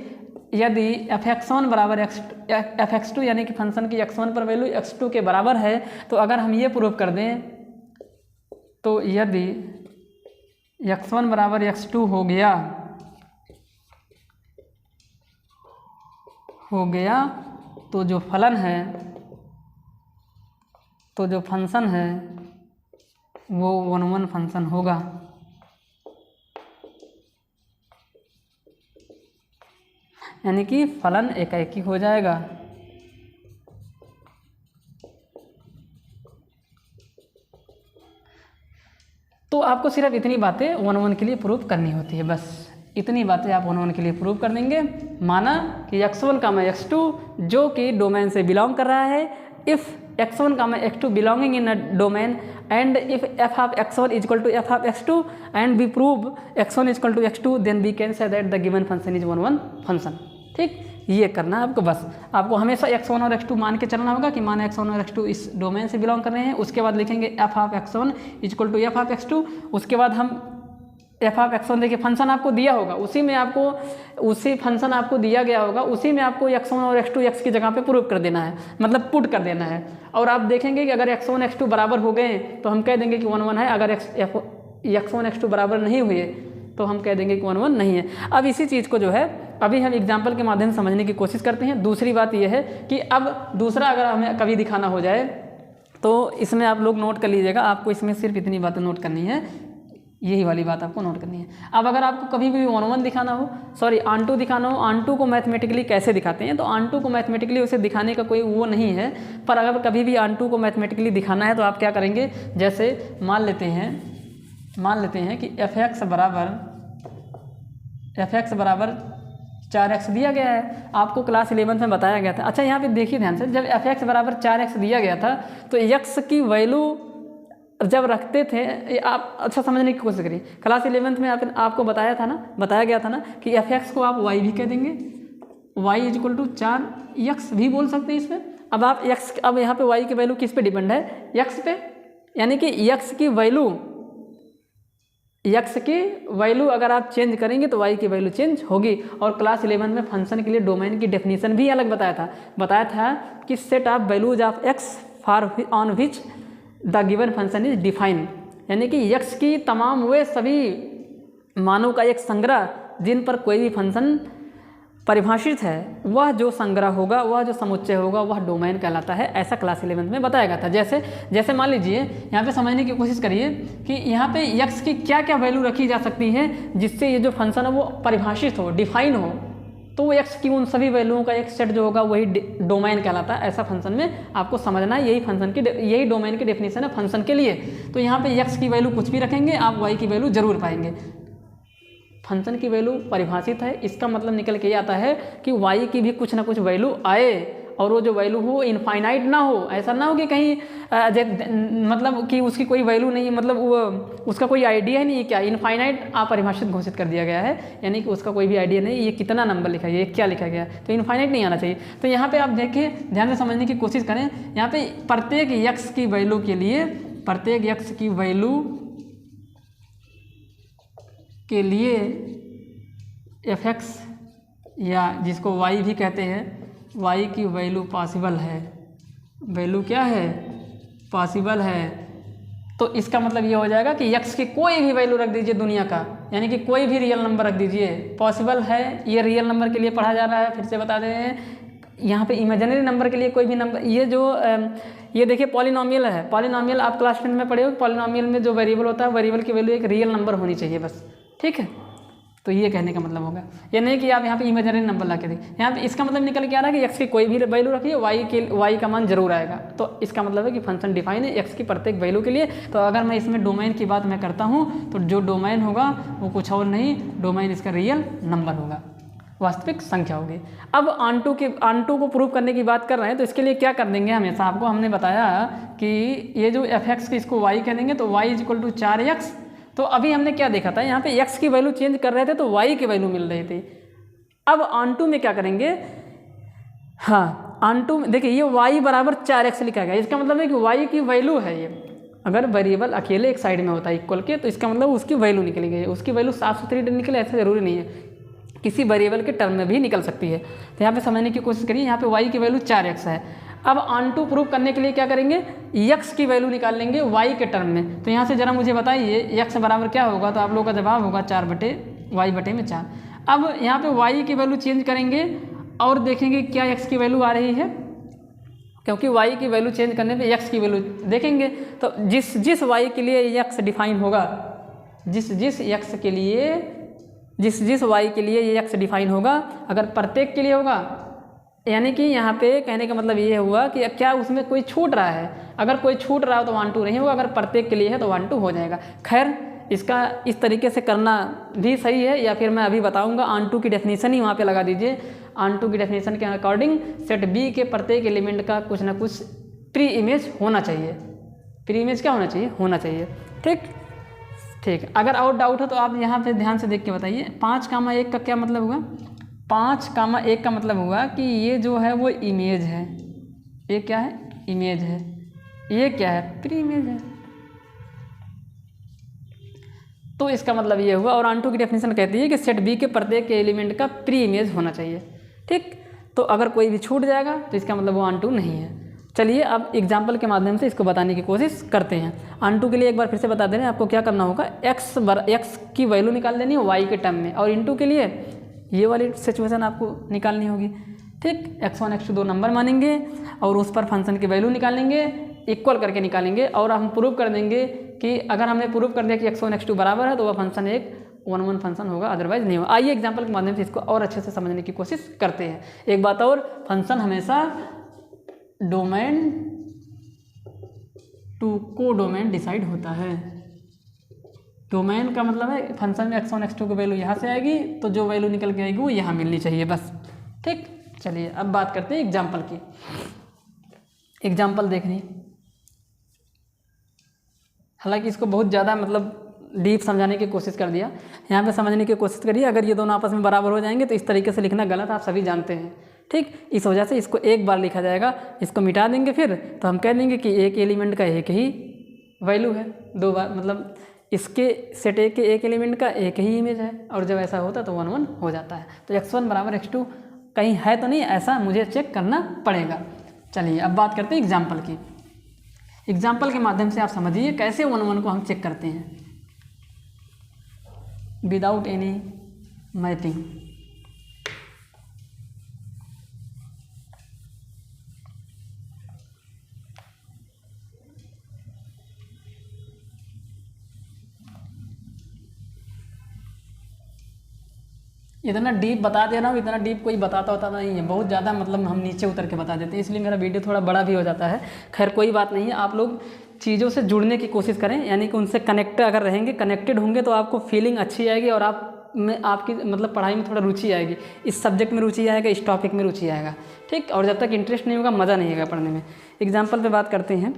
Speaker 1: f(x1) बराबर f(x2) यानी कि फंक्शन की x1 पर वैल्यू x2 के बराबर है, तो अगर हम ये प्रूव कर दें, तो यदि x1 बराबर x2 हो गया तो जो फलन है, तो जो फंक्शन है वो 1 1 फंक्शन होगा। यानी कि फलन एकाएकी हो जाएगा। तो आपको सिर्फ इतनी बातें 1 1 के लिए प्रूव करनी होती है, बस इतनी बातें आप 1 1 के लिए प्रूव कर देंगे। माना कि x1 x2 जो कि डोमेन से बिलोंग कर रहा है, if x1 comma x2 belonging in a domain and if f of x1 is equal to f of x2 and we prove x1 is equal to x2 then we can say that the given function is one function। ठीक, ये करना है आपको। बस आपको हमेशा x1 और x2 मान के चलना होगा कि माने x1 और x2 इस डोमेन से बिलोंग कर रहे हैं। उसके बाद लिखेंगे f of x1 is equal to f of x2। उसके बाद हम f of x1 देखिए फंक्शन आपको दिया होगा, उसी में आपको उसी फंक्शन आपको दिया गया होगा, उसी में आपको x1 और x2 x की जगह पे प्रूव कर देना है, मतलब पुट कर देना है। और आप देखेंगे कि अगर x1 x2 बराबर हो गए तो हम कह देंगे कि 1 1 है, अगर x1 x2 बराबर नहीं हुए तो हम कह देंगे कि 1 1 नहीं है। अब इसी चीज़ को जो है अभी हम एग्जाम्पल के माध्यम से समझने की कोशिश करते हैं। दूसरी बात यह है कि अब दूसरा अगर हमें कभी दिखाना हो जाए तो इसमें आप लोग नोट कर लीजिएगा, आपको इसमें सिर्फ इतनी बातें नोट करनी है, यही वाली बात आपको नोट करनी है। अब अगर आपको कभी भी 1 1 दिखाना हो, सॉरी ऑन2 दिखाना हो, ऑन2 को मैथमेटिकली कैसे दिखाते हैं, तो ऑन2 को मैथमेटिकली उसे दिखाने का कोई वो नहीं है, पर अगर कभी भी ऑन2 को मैथमेटिकली दिखाना है तो आप क्या करेंगे, जैसे मान लेते हैं कि fx बराबर 4x दिया गया है, आपको क्लास 11 में बताया गया था। अच्छा यहाँ पे देखिए ध्यान से, जब fx बराबर 4x दिया गया था तो x की वैल्यू जब रखते थे, आप अच्छा समझने की कोशिश करिए, क्लास 11 में आपको बताया गया था ना कि fx को आप y भी कह देंगे, y is equal to 4x भी बोल सकते हैं इसमें। अब आप x, अब यहाँ पे y की वैल्यू किस पे डिपेंड है, x पे, यानी कि x की वैल्यू अगर आप चेंज करेंगे तो y की वैल्यू चेंज होगी। और क्लास 11 में फंक्शन के लिए डोमेन की डेफिनेशन भी अलग बताया था कि set of values of x for on which the given function is define, यानी कि x की तमाम वे सभी मानों का एक संग्रह जिन पर कोई भी फंक्शन परिभाषित है, वह जो संग्रह होगा, वह जो समुच्चय होगा, वह डोमेन कहलाता है। ऐसा क्लास 11 में बताया गया था। जैसे मान लीजिए यहाँ पे समझने की कोशिश करिए कि यहाँ पे x की क्या क्या वैल्यू रखी जा सकती है जिससे ये जो फंक्शन है वो परिभाषित हो, डिफाइन हो, तो वो x की उन सभी वैल्यूओं का एक सेट जो होगा वही डोमेन कहलाता है। ऐसा फंक्शन में आपको समझना है, यही डोमेन की डेफिनेशन है फंक्शन के लिए। तो यहाँ पे x की वैल्यू कुछ भी रखेंगे, आप y की वैल्यू जरूर पाएंगे। फंक्शन की वैल्यू परिभाषित है, इसका मतलब निकल के ये आता है कि y की भी कुछ ना कुछ वैल्यू आए, और वो जो वैल्यू हो इनफाइनाइट ना हो। ऐसा ना हो कि कहीं मतलब कि उसकी कोई वैल्यू नहीं, मतलब वो उसका कोई आइडिया नहीं है, क्या इनफाइनाइट अपरिभाषित घोषित कर दिया गया है, यानी कि उसका कोई भी आइडिया नहीं, ये कितना नंबर लिखा गया, ये क्या लिखा गया, तो इनफाइनाइट नहीं आना चाहिए। तो यहाँ पे आप देखिए, ध्यान से समझने की कोशिश करें। यहाँ पे प्रत्येक x की वैल्यू के लिए, प्रत्येक x की वैल्यू के लिए fx या जिसको y भी कहते हैं, y की वैल्यू पॉसिबल है, वैल्यू क्या है, पॉसिबल है। तो इसका मतलब ये हो जाएगा कि x की कोई भी वैल्यू रख दीजिए दुनिया का, यानी कि कोई भी रियल नंबर रख दीजिए, पॉसिबल है। ये रियल नंबर के लिए पढ़ा जा रहा है, फिर से बता दें हैं। यहाँ पे इमेजिनरी नंबर के लिए कोई भी नंबर, ये देखिए पॉलिनोमियल है, पॉलिनोमियल आप क्लास 10 में पढ़े हो, पॉलिनोमियल में जो वेरिएबल होता है, वेरिएबल की वैल्यू एक रियल नंबर होनी चाहिए बस, ठीक है। तो ये कहने का मतलब होगा, ये नहीं कि आप यहाँ पे इमेजिनरी नंबर ला के दें। यहाँ पे इसका मतलब निकल के आ रहा है कि x की कोई भी वैल्यू रखिए, y का मान जरूर आएगा। तो इसका मतलब है कि फंक्शन डिफाइन है x की प्रत्येक वैल्यू के लिए। तो अगर मैं इसमें डोमेन की बात मैं करता हूँ तो जो डोमेन होगा वो कुछ और नहीं, डोमेन इसका रियल नंबर होगा, वास्तविक संख्या होगी। अब ऑन2 को प्रूव करने की बात कर रहे हैं, तो इसके लिए क्या कर देंगे, हमेशा आपको हमने बताया कि ये जो fx की इसको y कह देंगे, तो y is equal to 4x। तो अभी हमने क्या देखा था, यहाँ पे x की वैल्यू चेंज कर रहे थे तो y की वैल्यू मिल रही थी। अब ऑन2 में क्या करेंगे, हाँ ऑन2 में देखिए ये y बराबर 4x लिखा गया, इसका मतलब है कि y की वैल्यू है ये। अगर वेरिएबल अकेले एक साइड में होता है इक्वल के, तो इसका मतलब उसकी वैल्यू निकली गई है, उसकी वैल्यू साफ सुथरी निकले ऐसा जरूरी नहीं है, किसी वेरिएबल के टर्म में भी निकल सकती है। तो यहाँ पे समझने की कोशिश करिए, यहाँ पे y की वैल्यू 4x है। अब ऑन2 प्रूव करने के लिए क्या करेंगे, x की वैल्यू निकाल लेंगे y के टर्म में। तो यहाँ से ज़रा मुझे बताइए x बराबर क्या होगा, तो आप लोगों का जवाब होगा 4/y/4। अब यहाँ पे y की वैल्यू चेंज करेंगे और देखेंगे क्या x की वैल्यू आ रही है, क्योंकि y की वैल्यू चेंज करने पे x की वैल्यू देखेंगे। तो जिस y के लिए x डिफाइन होगा, जिस x के लिए जिस y के लिए ये x डिफाइन होगा, अगर प्रत्येक के लिए होगा, यानी कि यहाँ पे कहने का मतलब ये हुआ कि क्या उसमें कोई छूट रहा है, अगर कोई छूट रहा हो तो 1 2 नहीं होगा, अगर प्रत्येक के लिए है तो 1 2 हो जाएगा। खैर इसका इस तरीके से करना भी सही है, या फिर मैं अभी बताऊंगा ऑन2 की डेफिनेशन ही वहाँ पे लगा दीजिए। ऑन2 की डेफिनेशन के अकॉर्डिंग सेट बी के प्रत्येक एलिमेंट का कुछ ना कुछ प्री इमेज होना चाहिए। प्री इमेज क्या होना चाहिए? होना चाहिए। ठीक ठीक। अगर और डाउट हो तो आप यहाँ पे ध्यान से देख के बताइए। 5,1 का क्या मतलब हुआ? 5,1 का मतलब हुआ कि ये जो है वो इमेज है। ये क्या है? इमेज है। ये क्या है? प्री इमेज है। तो इसका मतलब ये हुआ। और ऑन टू की डेफिनेशन कहती है कि सेट बी के प्रत्येक एलिमेंट का प्री इमेज होना चाहिए। ठीक। तो अगर कोई भी छूट जाएगा तो इसका मतलब वो ऑन टू नहीं है। चलिए अब एग्जाम्पल के माध्यम से इसको बताने की कोशिश करते हैं। ऑन टू के लिए एक बार फिर से बता दे रहे हैं, आपको क्या करना होगा, एक्स की वैल्यू निकाल देनी है वाई के टर्म में, और इनटू के लिए ये वाली सिचुएशन आपको निकालनी होगी। ठीक। x1 x2 दो नंबर मानेंगे और उस पर फंक्शन की वैल्यू निकालेंगे, इक्वल करके निकालेंगे, और हम प्रूव कर देंगे कि अगर हमने प्रूव कर दिया कि x1 x2 बराबर है तो वह फंक्शन एक 1 फंक्शन होगा, अदरवाइज नहीं होगा। आइए एग्जाम्पल के माध्यम से इसको और अच्छे से समझने की कोशिश करते हैं। एक बात और, फंक्शन हमेशा डोमेन टू को डोमेन डिसाइड होता है। डोमेन का मतलब है फंक्शन में x1 x2 की वैल्यू यहाँ से आएगी तो जो वैल्यू निकल के आएगी वो यहाँ मिलनी चाहिए बस। ठीक। चलिए अब बात करते हैं एग्जाम्पल की। एग्जाम्पल देखनी, हालांकि इसको बहुत ज़्यादा मतलब डीप समझाने की कोशिश कर दिया, यहाँ पे समझने की कोशिश करिए। अगर ये दोनों आपस में बराबर हो जाएंगे तो इस तरीके से लिखना गलत, आप सभी जानते हैं। ठीक। इस वजह से इसको एक बार लिखा जाएगा, इसको मिटा देंगे फिर तो हम कह देंगे कि एक एलिमेंट का एक ही वैल्यू है। दो बार मतलब इसके सेट ए के एक एलिमेंट का एक ही इमेज है, और जब ऐसा होता है तो 1 1 हो जाता है। तो x1 बराबर x2 कहीं है तो नहीं, ऐसा मुझे चेक करना पड़ेगा। चलिए अब बात करते हैं एग्जाम्पल की। एग्जाम्पल के माध्यम से आप समझिए कैसे 1 1 को हम चेक करते हैं विदाउट एनी मैपिंग। इतना डीप बता दे रहा हूँ, इतना डीप कोई बताता होता नहीं है, बहुत ज़्यादा मतलब हम नीचे उतर के बता देते हैं, इसलिए मेरा वीडियो थोड़ा बड़ा भी हो जाता है। खैर कोई बात नहीं है, आप लोग चीज़ों से जुड़ने की कोशिश करें, यानी कि उनसे कनेक्ट अगर रहेंगे, कनेक्टेड होंगे तो आपको फीलिंग अच्छी आएगी और आप में आपकी मतलब पढ़ाई में थोड़ा रुचि आएगी, इस सब्जेक्ट में रुचि आएगा, इस टॉपिक में रुचि आएगा। ठीक। और जब तक इंटरेस्ट नहीं होगा मज़ा नहीं आएगा पढ़ने में। एग्जाम्पल पे बात करते हैं।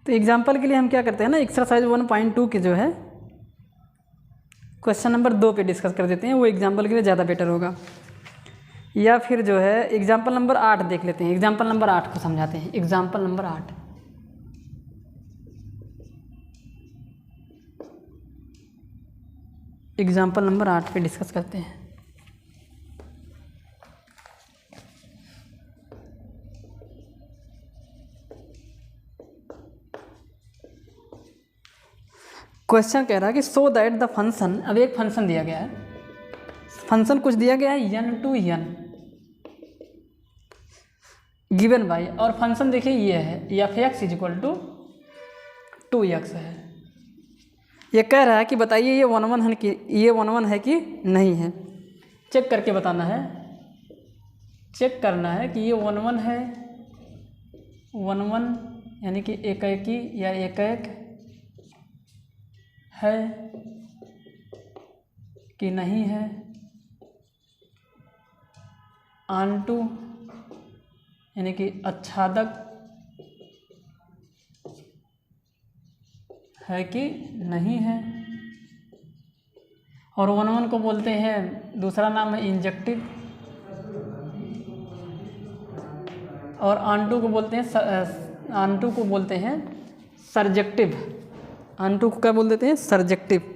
Speaker 1: तो एग्जाम्पल के लिए हम क्या करते हैं ना, एक्सरसाइज 1.2 के जो है क्वेश्चन नंबर 2 पे डिस्कस कर देते हैं, वो एग्जाम्पल के लिए ज़्यादा बेटर होगा। या फिर जो है एग्जाम्पल नंबर 8 देख लेते हैं, एग्जाम्पल नंबर 8 को समझाते हैं। एग्जाम्पल नंबर 8, एग्जाम्पल नंबर 8 पे डिस्कस करते हैं। क्वेश्चन कह रहा है कि सो दैट द फंक्शन, अब एक फंक्शन दिया गया है, फंक्शन कुछ दिया गया है n to n given by, और फंक्शन देखिए ये है f x is equal to 2x है। ये कह रहा है कि बताइए ये 1 1 है कि ये 1 1 है कि नहीं है, चेक करके बताना है, चेक करना है कि ये 1 1 है, 1 1 यानी कि एक की या एक है कि नहीं है, ऑन टू यानी कि आच्छादक है कि नहीं है, और 1 को बोलते हैं, दूसरा नाम है इंजेक्टिव, और ऑन2 को बोलते हैं ऑन2 को बोलते हैं सर्जेक्टिव। ऑन2 को क्या बोल देते हैं? सर्जेक्टिव।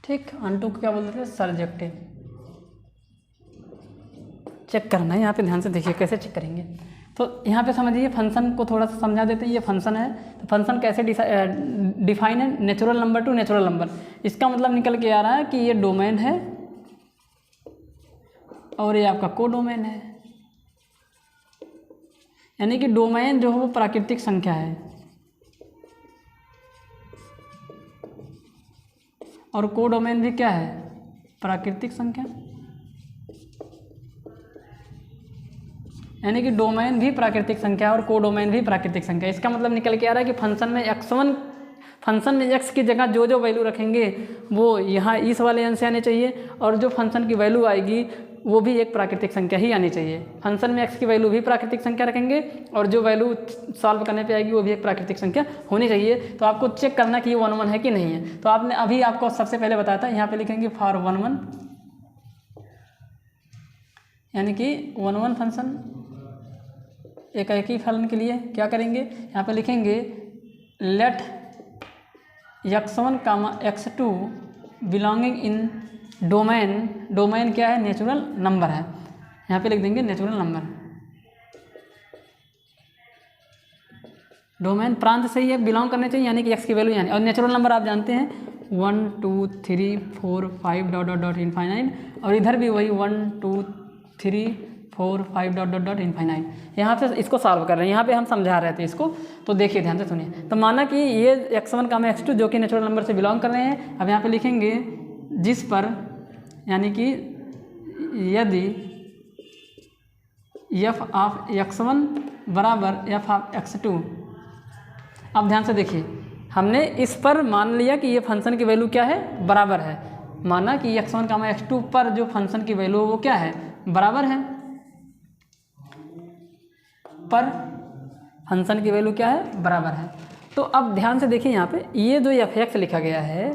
Speaker 1: ठीक, ऑन2 को क्या बोलते हैं? सर्जेक्टिव। चेक करना है, यहाँ पे ध्यान से देखिए कैसे चेक करेंगे। तो यहाँ पे समझिए, फंक्शन को थोड़ा सा समझा देते हैं। ये फंक्शन है, तो फंक्शन कैसे डिफाइन है? Natural number two natural number. इसका मतलब निकल के आ रहा है कि ये डोमेन है और ये आपका कोडोमेन है, यानी कि डोमेन जो है वो प्राकृतिक संख्या है और कोडोमेन भी क्या है? प्राकृतिक संख्या। यानी कि डोमेन भी प्राकृतिक संख्या और कोडोमेन भी प्राकृतिक संख्या। इसका मतलब निकल के आ रहा है कि फंक्शन में x की जगह जो जो वैल्यू रखेंगे वो यहाँ इस वाले अंश से आने चाहिए, और जो फंक्शन की वैल्यू आएगी वो भी एक प्राकृतिक संख्या ही आनी चाहिए। फंक्शन में x की वैल्यू भी प्राकृतिक संख्या रखेंगे और जो वैल्यू सॉल्व करने पे आएगी वो भी एक प्राकृतिक संख्या होनी चाहिए। तो आपको चेक करना कि ये 1 1 है कि नहीं है। तो आपने अभी आपको सबसे पहले बताया था, यहाँ पे लिखेंगे फॉर 1 1, यानी कि 1 1 फंक्शन एक ही फलन के लिए क्या करेंगे? यहाँ पे लिखेंगे लेट x1, x2 बिलोंगिंग इन डोमेन। डोमेन क्या है? नेचुरल नंबर है। यहाँ पे लिख देंगे नेचुरल नंबर। डोमेन प्रांत से ही बिलोंग करने चाहिए, यानी कि x की वैल्यू यानी, और नेचुरल नंबर आप जानते हैं 1 2 3 4 5 डॉट डॉट डॉट इनफाइनाइट, और इधर भी वही 1 2 3 4 5 डॉट डॉट डॉट इनफाइनाइट। यहाँ पे इसको सॉल्व कर रहे हैं, यहाँ पे हम समझा रहे थे इसको, तो देखिए ध्यान से सुनिए। तो माना कि ये x1, x2 जो कि नेचुरल नंबर से बिलोंग कर रहे हैं। अब यहाँ पे लिखेंगे जिस पर, यानी कि यदि f ऑफ x1 बराबर f ऑफ x2। अब ध्यान से देखिए, हमने इस पर मान लिया कि ये फंक्शन की वैल्यू क्या है? बराबर है। माना कि x1, x2 पर जो फंक्शन की वैल्यू वो क्या है? बराबर है। पर फंक्शन की वैल्यू क्या है? बराबर है। तो अब ध्यान से देखिए, यहाँ पे ये जो f(x) लिखा गया है,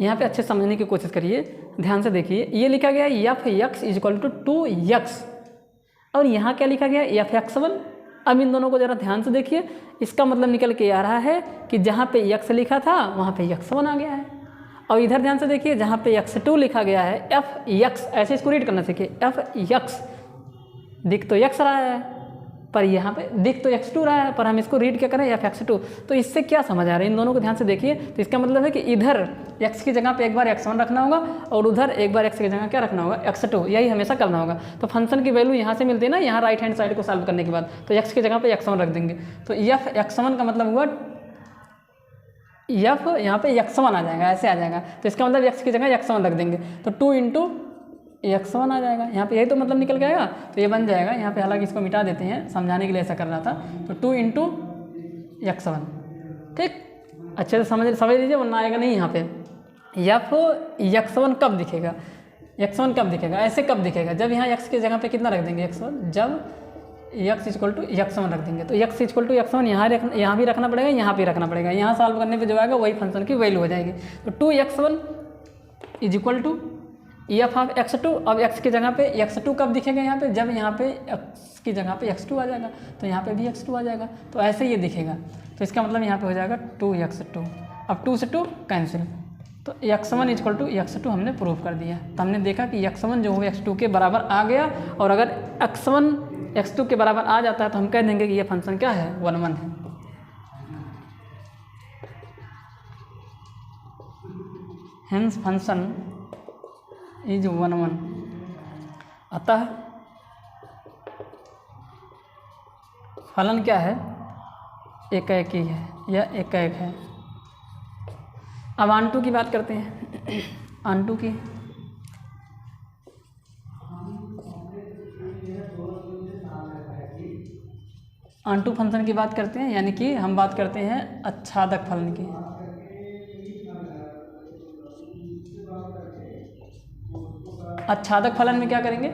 Speaker 1: यहाँ पे अच्छे समझने की कोशिश करिए, ध्यान से देखिए। ये लिखा गया है f(x) = 2x, और यहाँ क्या लिखा गया है? f(x1). अब इन दोनों को ज़रा ध्यान से देखिए। इसका मतलब निकल के आ रहा है कि जहाँ पे x लिखा था वहाँ पे x1 आ गया है, और इधर ध्यान से देखिए जहाँ पे x2 लिखा गया है f(x), ऐसे इसको रीड करना सीखिए, f(x), दिख तो x रहा है पर यहाँ पे दिख तो x2 रहा है, पर हम इसको रीड क्या करें? f(x2). तो इससे क्या समझ आ रहा है? इन दोनों को ध्यान से देखिए। तो इसका मतलब है कि इधर x की जगह पे एक बार x1 रखना होगा और उधर एक बार x की जगह क्या रखना होगा? x2। यही हमेशा करना होगा। तो फंक्शन की वैल्यू यहाँ से मिलती है ना, यहाँ राइट हैंड साइड को सॉल्व करने के बाद, तो x की जगह पे x1 रख देंगे। तो f(x1) का मतलब हुआ f, यहाँ पे x1 आ जाएगा, ऐसे आ जाएगा। तो इसका मतलब x की जगह x1 रख देंगे, तो 2 × x1 आ जाएगा। यहाँ पे यही तो मतलब निकल के आएगा, तो ये बन जाएगा। यहाँ पे हालांकि इसको मिटा देते हैं, समझाने के लिए ऐसा कर रहा था। तो 2 × x1। ठीक, अच्छे से समझ लीजिए, वरना आएगा नहीं। यहाँ पे x1 कब दिखेगा? x1 कब दिखेगा? ऐसे कब दिखेगा? जब यहाँ x की जगह पे कितना रख देंगे? x1। जब x = x1 रख देंगे, तो x = x1 यहाँ भी रखना पड़ेगा, यहाँ भी रखना पड़ेगा। यहाँ सॉल्व करने पे जो आएगा वही फंक्शन की वैल्यू हो जाएगी। तो 2x1 = f ऑफ x2। अब x की जगह पे x2 कब दिखेगा? यहाँ पे जब यहाँ पे x की जगह पे x2 आ जाएगा, तो यहाँ पे भी x2 आ जाएगा। तो ऐसे ये दिखेगा। तो इसका मतलब यहाँ पे हो जाएगा 2x2। अब 2 से 2 कैंसिल, तो x1 = x2 हमने प्रूव कर दिया। तो हमने देखा कि x1 जो है x2 के बराबर आ गया, और अगर x1 x2 के बराबर आ जाता है तो हम कह देंगे कि ये फंक्शन क्या है? 1 1 है। Hence function is 1 1। अतः फलन क्या है? एक ही है, यह एक है। अब ऑन2 की बात करते हैं। ऑन2 की ऑनटू फंक्शन की बात करते हैं, यानी कि हम बात करते हैं आच्छादक फलन की। आच्छादक फलन में क्या करेंगे,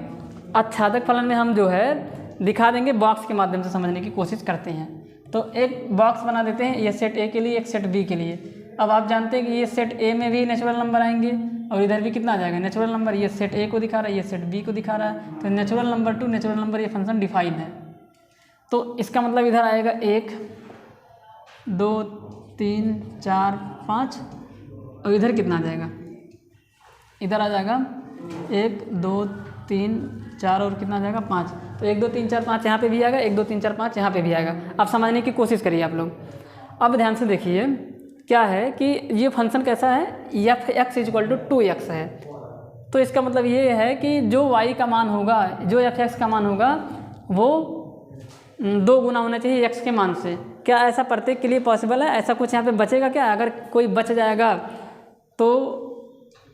Speaker 1: आच्छादक फलन में हम जो है दिखा देंगे, बॉक्स के माध्यम से समझने की कोशिश करते हैं। तो एक बॉक्स बना देते हैं, ये सेट ए के लिए, एक सेट बी के लिए। अब आप जानते हैं कि ये सेट ए में भी नेचुरल नंबर आएंगे और इधर भी कितना आ जाएगा नेचुरल नंबर। ये सेट ए को दिखा रहा है, ये सेट बी को दिखा रहा है, तो natural number two natural number ये फंक्शन डिफाइन है। तो इसका मतलब इधर आएगा 1 2 3 4 5 और इधर कितना आ जाएगा, इधर आ जाएगा 1 2 3 4 और कितना आ जाएगा 5। तो 1 2 3 4 5 यहाँ पे भी आएगा, 1 2 3 4 5 यहाँ पे भी आएगा। अब समझने की कोशिश करिए आप लोग। अब ध्यान से देखिए क्या है कि ये फंक्शन कैसा है, f x equal to 2x है। तो इसका मतलब ये है कि जो y का मान होगा, जो एफ एक्स का मान होगा वो 2 गुना होना चाहिए x के मान से। क्या ऐसा प्रत्येक के लिए पॉसिबल है? ऐसा कुछ यहाँ पे बचेगा क्या? अगर कोई बच जाएगा तो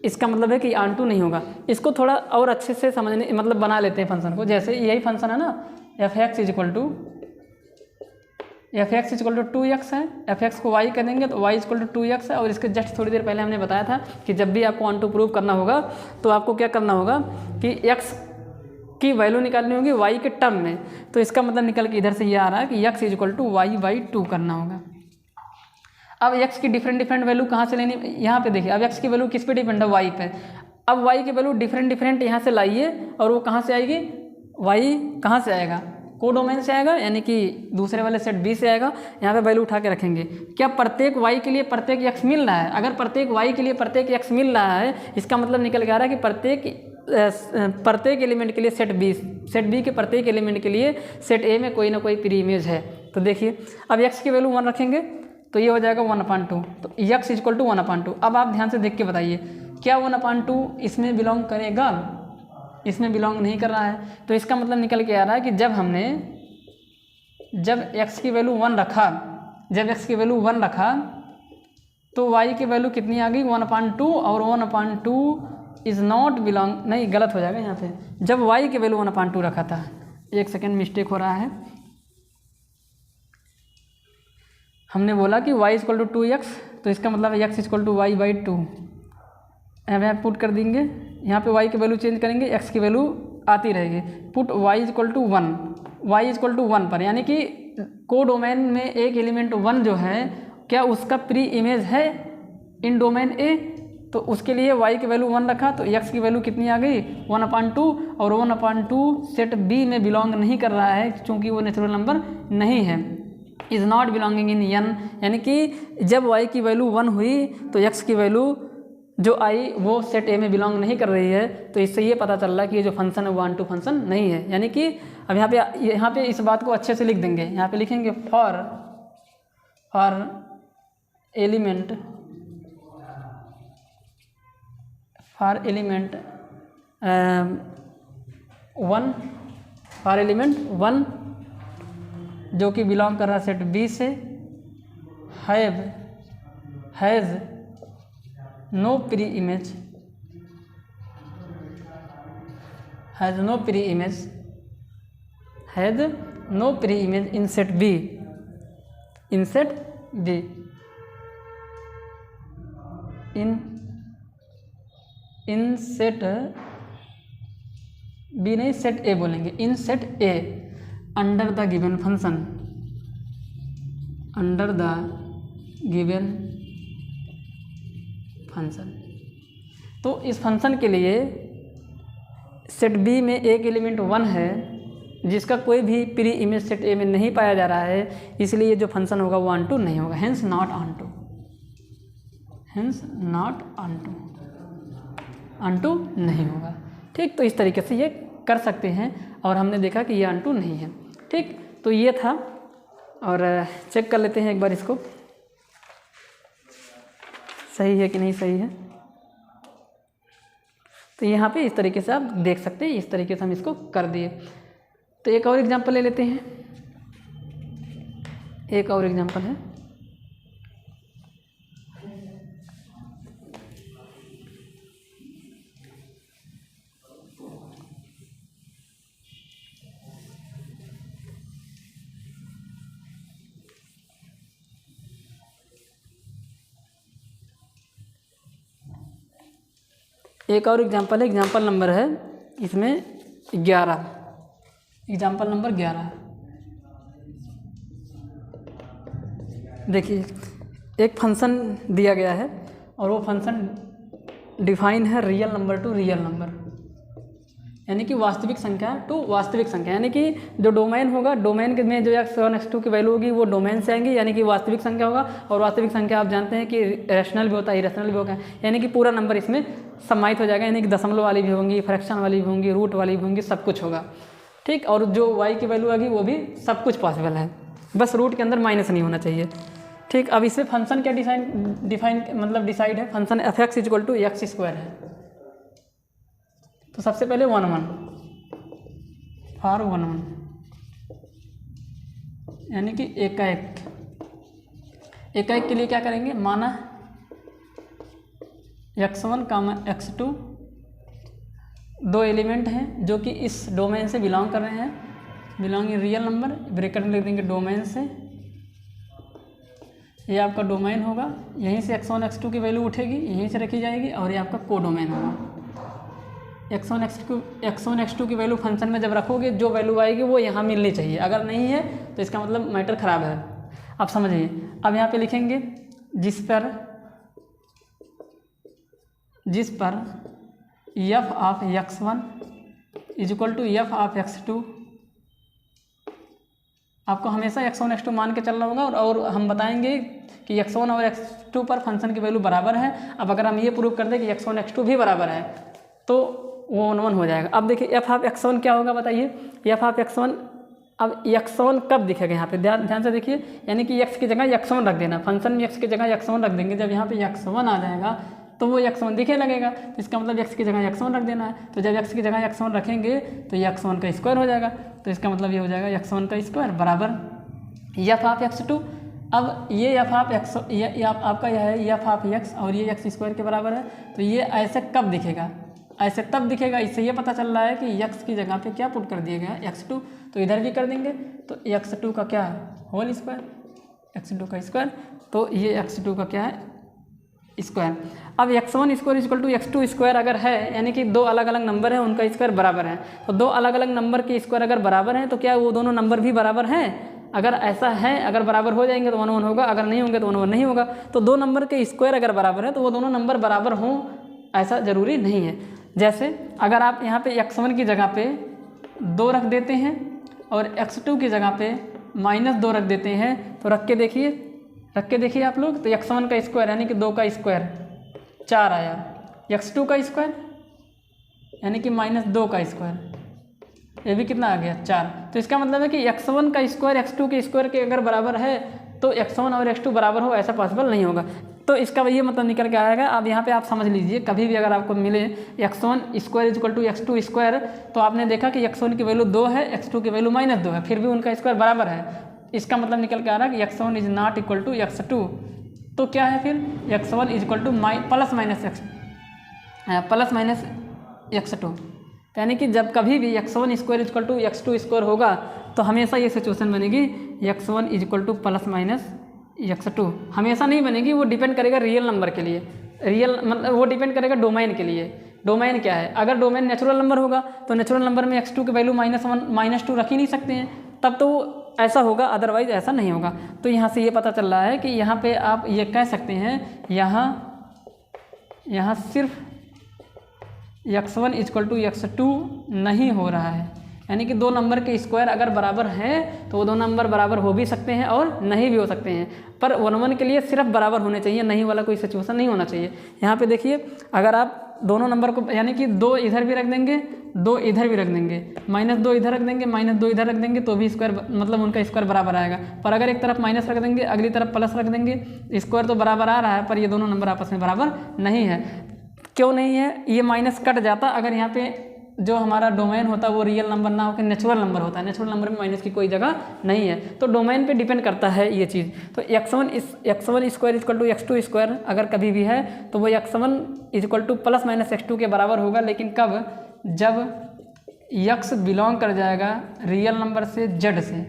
Speaker 1: इसका मतलब है कि ऑनटू नहीं होगा। इसको थोड़ा और अच्छे से समझने मतलब बना लेते हैं फंक्शन को। जैसे यही फंक्शन है ना, F x equal to 2x है, एफ एक्स को y कर देंगे तो y इक्वल टू 2x है। और इसके जस्ट थोड़ी देर पहले हमने बताया था कि जब भी आपको ऑनटू प्रूव करना होगा तो आपको क्या करना होगा कि x की वैल्यू निकालनी होगी y के टर्म में। तो इसका मतलब निकल के इधर से ये आ रहा है कि x इक्वल टू y/2 करना होगा। अब x की डिफरेंट वैल्यू कहाँ से लेनी, यहाँ पे देखिए। अब x की वैल्यू किस पे डिपेंड है, y पे। अब y की वैल्यू डिफरेंट यहाँ से लाइए और वो कहाँ से आएगी, y कहाँ से आएगा, कोडोमेन से आएगा, यानी कि दूसरे वाले सेट बी से आएगा। यहाँ पे वैल्यू उठा के रखेंगे। क्या प्रत्येक y के लिए प्रत्येक x मिल रहा है? अगर प्रत्येक y के लिए प्रत्येक x मिल रहा है, इसका मतलब निकल के आ रहा है कि प्रत्येक एलिमेंट के लिए सेट बी के प्रत्येक एलिमेंट के लिए सेट ए में कोई ना कोई प्री इमेज है। तो देखिए अब x की वैल्यू 1 रखेंगे तो ये हो जाएगा 1/2। तो x इक्वल टू 1/2। अब आप ध्यान से देख के बताइए क्या 1/2 इसमें बिलोंग करेगा? इसमें बिलोंग नहीं कर रहा है। तो इसका मतलब निकल के आ रहा है कि जब x की वैल्यू 1 रखा, तो y की वैल्यू कितनी आ गई 1/2। और 1/2 इज़ नॉट बिलोंग, नहीं गलत हो जाएगा यहाँ पे। जब y की वैल्यू 1/2 रखा था, एक सेकेंड मिस्टेक हो रहा है। हमने बोला कि y इक्वल टू 2x, तो इसका मतलब x इक्वल टू y/2। यहाँ पुट कर देंगे, यहाँ पे y की वैल्यू चेंज करेंगे, x की वैल्यू आती रहेगी। पुट y इक्वल टू 1 पर, यानी कि कोडोमेन में एक एलिमेंट 1 जो है क्या उसका प्री इमेज है इन डोमेन ए। तो उसके लिए y की वैल्यू 1 रखा तो x की वैल्यू कितनी आ गई 1/2। और 1/2 सेट b में बिलोंग नहीं कर रहा है क्योंकि वो नेचुरल नंबर नहीं है। Is not belonging in n, यानी कि जब y की वैल्यू 1 हुई तो x की वैल्यू जो आई वो सेट ए में बिलोंग नहीं कर रही है। तो इससे ये पता चल रहा है कि ये जो फंक्शन है वो ऑनटू फंक्शन नहीं है। यानी कि अब यहाँ पे इस बात को अच्छे से लिख देंगे। यहाँ पे लिखेंगे फॉर एलिमेंट 1 जो कि बिलोंग कर रहा है सेट बी से, has no pre image in set B नहीं सेट ए बोलेंगे, in set A under the given function. तो इस फंक्शन के लिए सेट बी में एक एलिमेंट 1 है जिसका कोई भी प्री इमेज सेट ए में नहीं पाया जा रहा है, इसलिए ये जो फंक्शन होगा वो ऑनटू नहीं होगा। हेंस नॉट ऑनटू नहीं होगा। ठीक, तो इस तरीके से ये कर सकते हैं और हमने देखा कि ये ऑनटू नहीं है। ठीक, तो ये था और चेक कर लेते हैं एक बार इसको, सही है कि नहीं सही है। तो यहाँ पे इस तरीके से आप देख सकते हैं, इस तरीके से हम इसको कर दिए। तो एक और एग्जांपल ले लेते हैं, एक और एग्जांपल है। एक और एग्जांपल है, एग्जांपल नंबर है इसमें 11, एग्जांपल नंबर 11। देखिए एक फंक्शन दिया गया है और वो फंक्शन डिफाइन है real number two real number, यानी कि वास्तविक संख्या टू वास्तविक संख्या, यानी कि जो डोमेन होगा, डोमेन के में जो x1 x2 की वैल्यू होगी वो डोमेन से आएंगी, यानी कि वास्तविक संख्या होगा। और वास्तविक संख्या आप जानते हैं कि रैशनल भी होता है, इरेशनल भी होगा, यानी कि पूरा नंबर इसमें सम्मानित हो जाएगा, यानी कि दशमलव वाली भी होंगी, फ्रैक्शन वाली भी होंगी, रूट वाली भी होंगी, सब कुछ होगा। ठीक, और जो y की वैल्यू आएगी वो भी सब कुछ पॉसिबल है, बस रूट के अंदर माइनस नहीं होना चाहिए। ठीक, अब इससे फंक्शन क्या डिफाइन मतलब डिसाइड है, फंक्शन f(x) = x² है। तो सबसे पहले 1 1 फॉर 1 1, यानी कि एकाएक के लिए क्या करेंगे, माना x1, x2 दो एलिमेंट हैं जो कि इस डोमेन से बिलोंग कर रहे हैं, belong in real number, bracket में लिख देंगे डोमेन से, ये आपका डोमेन होगा, यहीं से x1 x2 की वैल्यू उठेगी, यहीं से रखी जाएगी, और ये आपका कोडोमेन होगा। x1 x2 की वैल्यू फंक्शन में जब रखोगे जो वैल्यू आएगी वो यहाँ मिलनी चाहिए, अगर नहीं है तो इसका मतलब मैटर ख़राब है। आप समझिए, अब यहाँ पे लिखेंगे जिस पर f of x1 = f of x2, आपको हमेशा x1 x2 मान के चलना होगा, और हम बताएंगे कि x1 और x2 पर फंक्शन की वैल्यू बराबर है। अब अगर हम ये प्रूव कर दें कि x1 x2 भी बराबर है तो वो 1 1 हो जाएगा। अब देखिए f ऑफ x1 क्या होगा बताइए, f ऑफ x1, अब x1 कब दिखेगा यहाँ पे, ध्यान से देखिए, यानी कि x की जगह x1 रख देना, फंक्शन में x की जगह x1 रख देंगे, जब यहाँ पे x1 आ जाएगा तो वो x1 दिखे लगेगा, तो इसका मतलब x की जगह x1 रख देना है। तो जब x की जगह x1 रखेंगे तो ये x1 का स्क्वायर हो जाएगा, तो इसका मतलब ये हो जाएगा x1 का स्क्वायर बराबर f ऑफ x2। अब ये f ऑफ x, ये आपका यह है f ऑफ x, और ये x² के बराबर है, तो ये ऐसे कब दिखेगा, ऐसे तब दिखेगा। इससे ये पता चल रहा है कि x की जगह पे क्या पुट कर दिया गया है, x2, तो इधर भी कर देंगे, तो x2 का क्या है, होल स्क्वायर, x2 का स्क्वायर, तो ये x2 का क्या है, स्क्वायर। अब x1 स्क्वायर = x2 स्क्वायर अगर है, यानी कि दो अलग अलग नंबर है उनका स्क्वायर बराबर है, तो दो अलग अलग नंबर के स्क्वायर अगर बराबर हैं तो क्या वो दोनों नंबर भी बराबर हैं, अगर ऐसा है, अगर बराबर हो जाएंगे तो 1 1 होगा, अगर नहीं होंगे तो 1 1 नहीं होगा। तो दो नंबर के स्क्वायर अगर बराबर है तो वो दोनों नंबर बराबर हों ऐसा ज़रूरी नहीं है। जैसे अगर आप यहाँ पे x1 की जगह पे 2 रख देते हैं और x2 की जगह पे -2 रख देते हैं, तो रख के देखिए आप लोग, तो x1 का स्क्वायर यानी कि 2 का स्क्वायर 4 आया, x2 का स्क्वायर यानी कि -2 का स्क्वायर, ये भी कितना आ गया 4। तो इसका मतलब है कि x1 का स्क्वायर x2 के स्क्वायर के अगर बराबर है तो x1 और x2 बराबर हो, ऐसा पॉसिबल नहीं होगा। तो इसका ये मतलब निकल के आएगा। अब यहाँ पे आप समझ लीजिए, कभी भी अगर आपको मिले x1 स्क्वायर = x2 स्क्वायर, तो आपने देखा कि x1 की वैल्यू 2 है, x2 की वैल्यू -2 है, फिर भी उनका स्क्वायर बराबर है, इसका मतलब निकल के आ रहा है कि x1 is not equal to x2। तो क्या है फिर, x1 = प्लस माइनस x2, यानी कि जब कभी भी x1 स्क्वायर = x2 स्क्वायर होगा तो हमेशा ये सिचुएशन बनेगी x1 = प्लस माइनस x2, हमेशा नहीं बनेगी, वो डिपेंड करेगा रियल नंबर के लिए, रियल मतलब वो डिपेंड करेगा डोमेन के लिए। डोमेन क्या है, अगर डोमेन नेचुरल नंबर होगा तो नेचुरल नंबर में x2 की वैल्यू -1 -2 रख ही नहीं सकते हैं, तब तो ऐसा होगा, अदरवाइज ऐसा नहीं होगा। तो यहाँ से ये पता चल रहा है कि यहाँ पे आप ये कह सकते हैं, यहाँ सिर्फ x1 = x2 नहीं हो रहा है, यानी कि दो नंबर के स्क्वायर अगर बराबर हैं तो वो दो नंबर बराबर हो भी सकते हैं और नहीं भी हो सकते हैं, पर 1 1 के लिए सिर्फ बराबर होने चाहिए, नहीं वाला कोई सिचुएशन नहीं होना चाहिए। यहाँ पे देखिए, अगर आप दोनों नंबर को, यानी कि 2 इधर भी रख देंगे, 2 इधर भी रख देंगे, -2 इधर रख देंगे, -2 इधर रख देंगे, तो भी स्क्वायर मतलब उनका स्क्वायर बराबर आएगा। पर अगर एक तरफ माइनस रख देंगे, अगली तरफ प्लस रख देंगे, स्क्वायर तो बराबर आ रहा है, पर ये दोनों नंबर आपस में बराबर नहीं है। क्यों नहीं है, ये माइनस कट जाता अगर यहाँ पे जो हमारा डोमेन होता है वो रियल नंबर ना होकर नेचुरल नंबर होता है, नेचुरल नंबर में माइनस की कोई जगह नहीं है, तो डोमेन पे डिपेंड करता है ये चीज़। तो x1 स्क्वायर = x2 स्क्वायर अगर कभी भी है तो वो x1 = प्लस माइनस x2 के बराबर होगा, लेकिन कब, जब x बिलोंग कर जाएगा रियल नंबर से z से।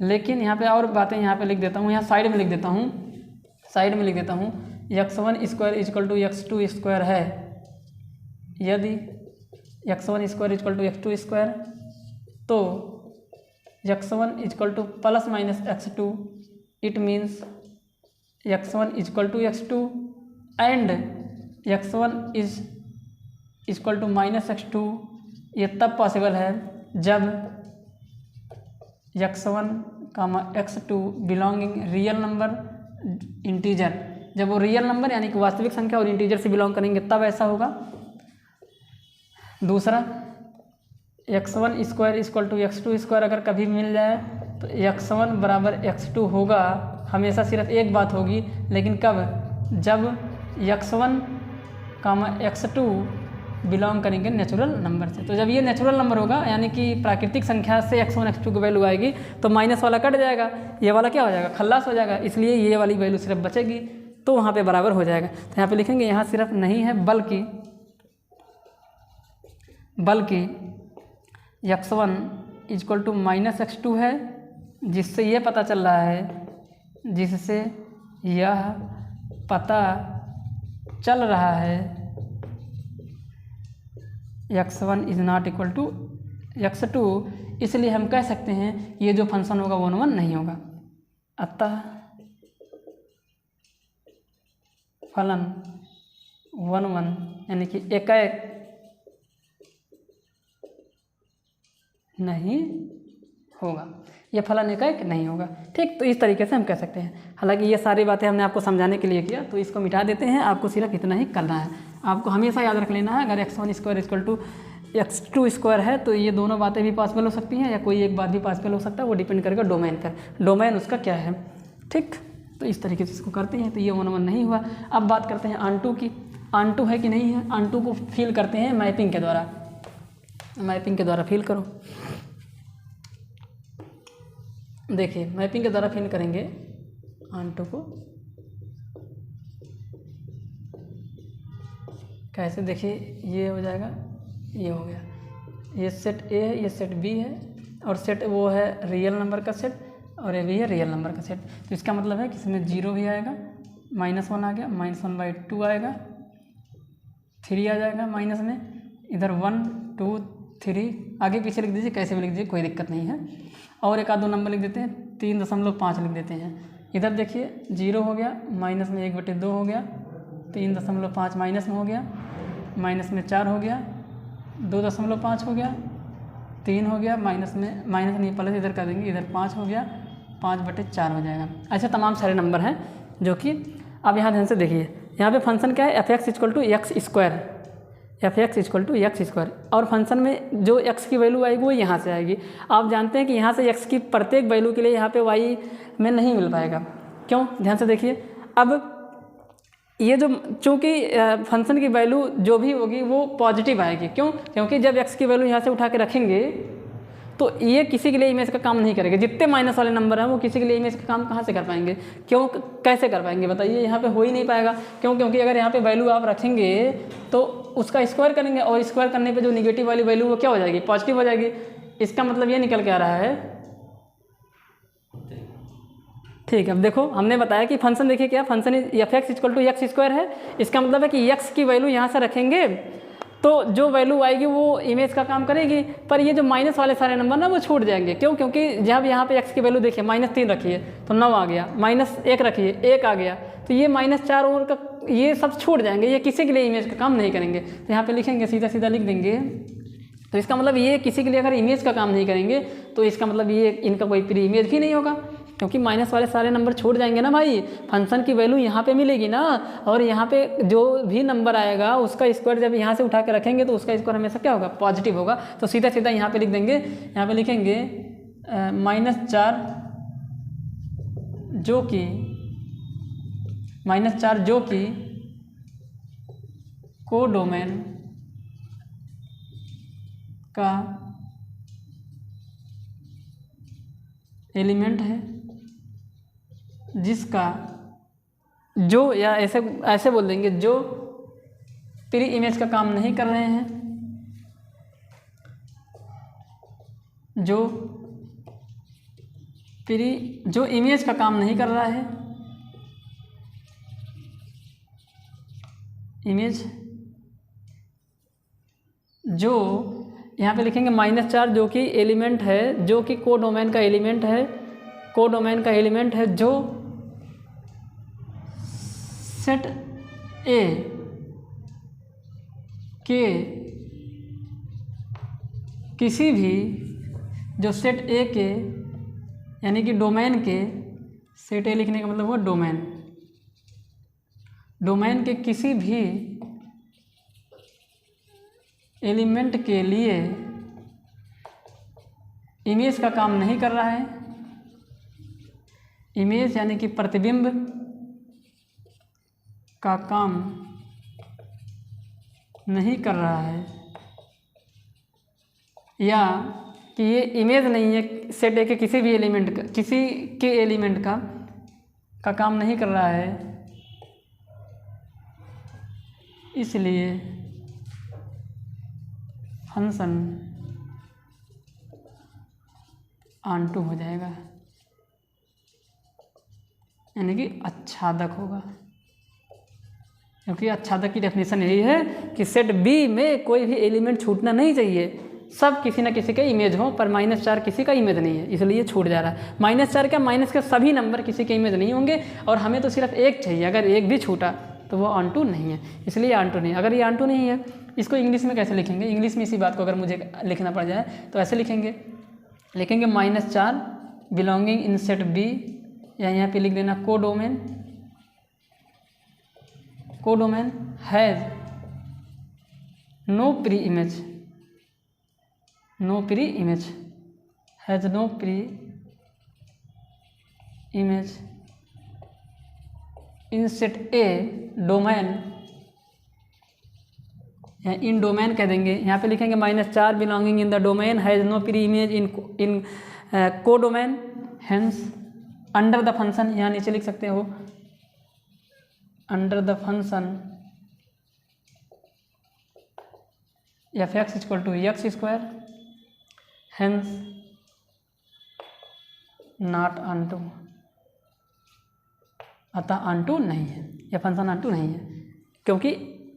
Speaker 1: लेकिन यहाँ पे और बातें यहाँ पे लिख देता हूँ, यहाँ साइड में लिख देता हूँ, x1 स्क्वायर = x2 स्क्वायर है, यदि x1 square equal to x2 square तो x1 equal to plus minus x2, it means x1 equal to x2 and x1 is equal to minus x2। ये तब पॉसिबल है जब x1 x2 belonging real number integer, जब वो real number यानी कि वास्तविक संख्या और इंटीजर से बिलोंग करेंगे तब ऐसा होगा। दूसरा x1 square equal to x2 square अगर कभी मिल जाए तो x1 बराबर x2 होगा, हमेशा सिर्फ एक बात होगी, लेकिन कब? जब x1 x2 बिलोंग करेंगे नेचुरल नंबर से। तो जब ये नेचुरल नंबर होगा यानी कि प्राकृतिक संख्या से x1 x2 की वैल्यू आएगी तो माइनस वाला कट जाएगा, ये वाला क्या हो जाएगा? खल्लास हो जाएगा, इसलिए ये वाली वैल्यू सिर्फ बचेगी, तो वहाँ पे बराबर हो जाएगा। तो यहाँ पे लिखेंगे यहाँ सिर्फ नहीं है बल्कि x1 equal to minus x2 है, जिससे ये पता चल रहा है, जिससे यह पता चल रहा है x1 is not equal to x2, इसलिए हम कह सकते हैं ये जो फंक्शन होगा 1 1 नहीं होगा। अतः फलन 1 1 यानी कि एकाएक नहीं होगा, ये फलन एकाएक नहीं होगा। ठीक, तो इस तरीके से हम कह सकते हैं। हालांकि ये सारी बातें हमने आपको समझाने के लिए किया, तो इसको मिटा देते हैं, आपको सिर्फ इतना ही करना है। आपको हमेशा याद रख लेना है, अगर x1 square equal to x2 square है तो ये दोनों बातें भी पॉसिबल हो सकती हैं या कोई एक बात भी पॉसिबल हो सकता है, वो डिपेंड करेगा डोमेन पर, डोमेन उसका क्या है। ठीक, तो इस तरीके से इसको करते हैं, तो ये 1 1 नहीं हुआ। अब बात करते हैं ऑनटू की, ऑनटू है कि नहीं है। ऑनटू को फिल करते हैं मैपिंग के द्वारा, मैपिंग के द्वारा फिल करो। देखिए मैपिंग के द्वारा फिल करेंगे ऑनटू को कैसे, देखिए ये हो जाएगा, ये हो गया, ये सेट ए है, ये सेट बी है, और सेट वो है रियल नंबर का सेट और ये भी है रियल नंबर का सेट। तो इसका मतलब है कि इसमें 0 भी आएगा, -1 आ गया, -1/2 आएगा, 3 आ जाएगा माइनस में, इधर 1 2 3 आगे पीछे लिख दीजिए, कैसे भी लिख दीजिए, कोई दिक्कत नहीं है। और एक आध दो नंबर लिख देते हैं, 3.5 लिख देते हैं। इधर देखिए 0 हो गया, माइनस में 1/2 हो गया, 3.5 माइनस में हो गया, माइनस में 4 हो गया, 2.5 हो गया, 3 हो गया, माइनस में माइनस नहीं प्लस इधर कर देंगे, इधर 5 हो गया, 5/4 हो जाएगा। ऐसे तमाम सारे नंबर हैं जो कि अब यहाँ ध्यान से देखिए, यहाँ पे फंक्शन क्या है, f(x) equal to x square, f(x) equal to x square, और फंक्शन में जो x की वैल्यू आएगी वो यहाँ से आएगी। आप जानते हैं कि यहाँ से x की प्रत्येक वैल्यू के लिए यहाँ पे y में नहीं मिल पाएगा। क्यों? ध्यान से देखिए, अब ये जो चूँकि फंक्शन की वैल्यू जो भी होगी वो पॉजिटिव आएगी। क्यों? क्योंकि जब x की वैल्यू यहाँ से उठा के रखेंगे तो ये किसी के लिए इमेज का काम नहीं करेगा। जितने माइनस वाले नंबर हैं वो किसी के लिए इमेज का काम कहाँ से कर पाएंगे? क्यों? कैसे कर पाएंगे बताइए? यहाँ पे हो ही नहीं पाएगा। क्यों? क्योंकि अगर यहाँ पे वैल्यू आप रखेंगे तो उसका स्क्वायर करेंगे, और स्क्वायर करने पे जो निगेटिव वाली वैल्यू वो क्या हो जाएगी? पॉजिटिव हो जाएगी। इसका मतलब ये निकल के आ रहा है, ठीक है। अब देखो हमने बताया कि फंक्शन देखिए क्या, function f(x) equal to x square है। इसका मतलब है कि x की वैल्यू यहाँ से रखेंगे तो जो वैल्यू आएगी वो इमेज का काम करेगी, पर ये जो माइनस वाले सारे नंबर ना वो छूट जाएंगे। क्यों? क्योंकि जब यहाँ पे x की वैल्यू देखिए -3 रखिए तो 9 आ गया, -1 रखिए 1 आ गया, तो ये -4 और का ये सब छूट जाएंगे, ये किसी के लिए इमेज का काम नहीं करेंगे। तो यहाँ पे लिखेंगे, सीधा सीधा लिख देंगे, तो इसका मतलब ये किसी के लिए अगर इमेज का काम नहीं करेंगे तो इसका मतलब ये इनका कोई प्री इमेज भी नहीं होगा, क्योंकि माइनस वाले सारे नंबर छूट जाएंगे ना भाई। फंक्शन की वैल्यू यहाँ पे मिलेगी ना, और यहाँ पे जो भी नंबर आएगा उसका स्क्वायर जब यहाँ से उठा के रखेंगे तो उसका स्क्वायर हमेशा क्या होगा? पॉजिटिव होगा। तो सीधा सीधा यहाँ पे लिख देंगे, यहाँ पे लिखेंगे -4 जो कि कोडोमेन का एलिमेंट है, जिसका जो, या ऐसे बोल देंगे, जो प्री इमेज का काम नहीं कर रहे हैं, जो इमेज का काम नहीं कर रहा है, इमेज जो यहाँ पे लिखेंगे -4 जो कि एलिमेंट है, जो कि कोडोमेन का एलिमेंट है, कोडोमेन का एलिमेंट है जो सेट ए के किसी भी, जो सेट ए के यानी कि डोमेन के, सेट ए लिखने का मतलब हुआ डोमेन, डोमेन के किसी भी एलिमेंट के लिए इमेज का काम नहीं कर रहा है। इमेज यानी कि प्रतिबिंब का काम नहीं कर रहा है, या कि ये इमेज नहीं है सेट ए के किसी भी एलिमेंट का, किसी के एलिमेंट का काम नहीं कर रहा है, इसलिए फंक्शन ऑनटू हो जाएगा, यानी कि आच्छादक होगा। क्योंकि आच्छादक की डेफिनेशन यही है कि सेट बी में कोई भी एलिमेंट छूटना नहीं चाहिए, सब किसी न किसी के इमेज हो, पर -4 किसी का इमेज नहीं है, इसलिए छूट जा रहा है। -4 क्या, माइनस के सभी नंबर किसी के इमेज नहीं होंगे, और हमें तो सिर्फ एक चाहिए, अगर एक भी छूटा तो वो ऑनटू नहीं है, इसलिए ऑनटू नहीं। अगर ये ऑनटू नहीं है, इसको इंग्लिश में कैसे लिखेंगे? इंग्लिश में इसी बात को अगर मुझे लिखना पड़ जाए तो ऐसे लिखेंगे -4 बिलोंगिंग इन सेट बी, या यहाँ पे लिख देना codomain, codomain has no pre image, no pre image, has no pre image in set A domain, या इन डोमेन कह देंगे। यहाँ पे लिखेंगे -4 belonging in the domain has no pre image in codomain, hence under the function, यहाँ नीचे लिख सकते हो under the function f(x = x²), hence not onto, अतः ऑनटू नहीं है, यह फंक्शन ऑनटू नहीं है, क्योंकि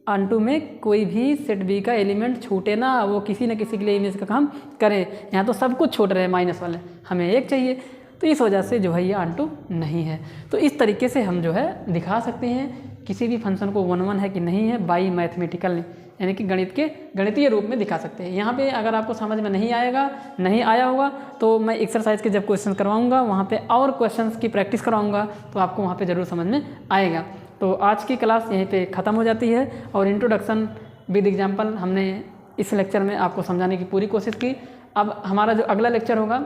Speaker 1: ऑनटू में कोई भी सेट बी का एलिमेंट छूटे ना, वो किसी न किसी के लिए इमेज का काम करे। यहाँ तो सब कुछ छूट रहे हैं माइनस वाले, हमें एक चाहिए, तो इस वजह से जो है ये ऑनटू नहीं है। तो इस तरीके से हम जो है दिखा सकते हैं किसी भी फंक्शन को 1 है कि नहीं है बाई मैथमेटिकल, यानी कि गणितीय रूप में दिखा सकते हैं। यहाँ पे अगर आपको समझ में नहीं आया होगा तो मैं एक्सरसाइज के जब क्वेश्चन करवाऊँगा वहाँ पे और क्वेश्चंस की प्रैक्टिस करवाऊँगा, तो आपको वहाँ पे ज़रूर समझ में आएगा। तो आज की क्लास यहीं पे ख़त्म हो जाती है, और इंट्रोडक्शन विद एग्जाम्पल हमने इस लेक्चर में आपको समझाने की पूरी कोशिश की। अब हमारा जो अगला लेक्चर होगा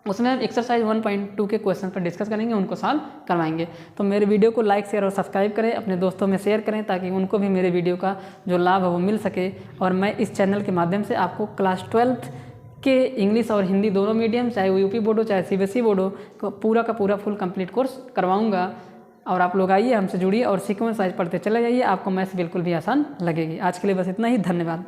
Speaker 1: उसमें हम एक्सरसाइज 1.2 के क्वेश्चन पर डिस्कस करेंगे, उनको सॉल्व करवाएंगे। तो मेरे वीडियो को लाइक, शेयर और सब्सक्राइब करें, अपने दोस्तों में शेयर करें, ताकि उनको भी मेरे वीडियो का जो लाभ है वो मिल सके। और मैं इस चैनल के माध्यम से आपको क्लास 12th के इंग्लिश और हिंदी दोनों मीडियम, चाहे वो यूपी बोर्ड हो चाहे CBSE बोर्ड हो, पूरा का पूरा फुल कंप्लीट कोर्स करवाऊँगा। और आप लोग आइए, हमसे जुड़िए और सीक्वेंस वाइज पढ़ते चले जाइए, आपको मैथ्स बिल्कुल भी आसान लगेगी। आज के लिए बस इतना ही, धन्यवाद।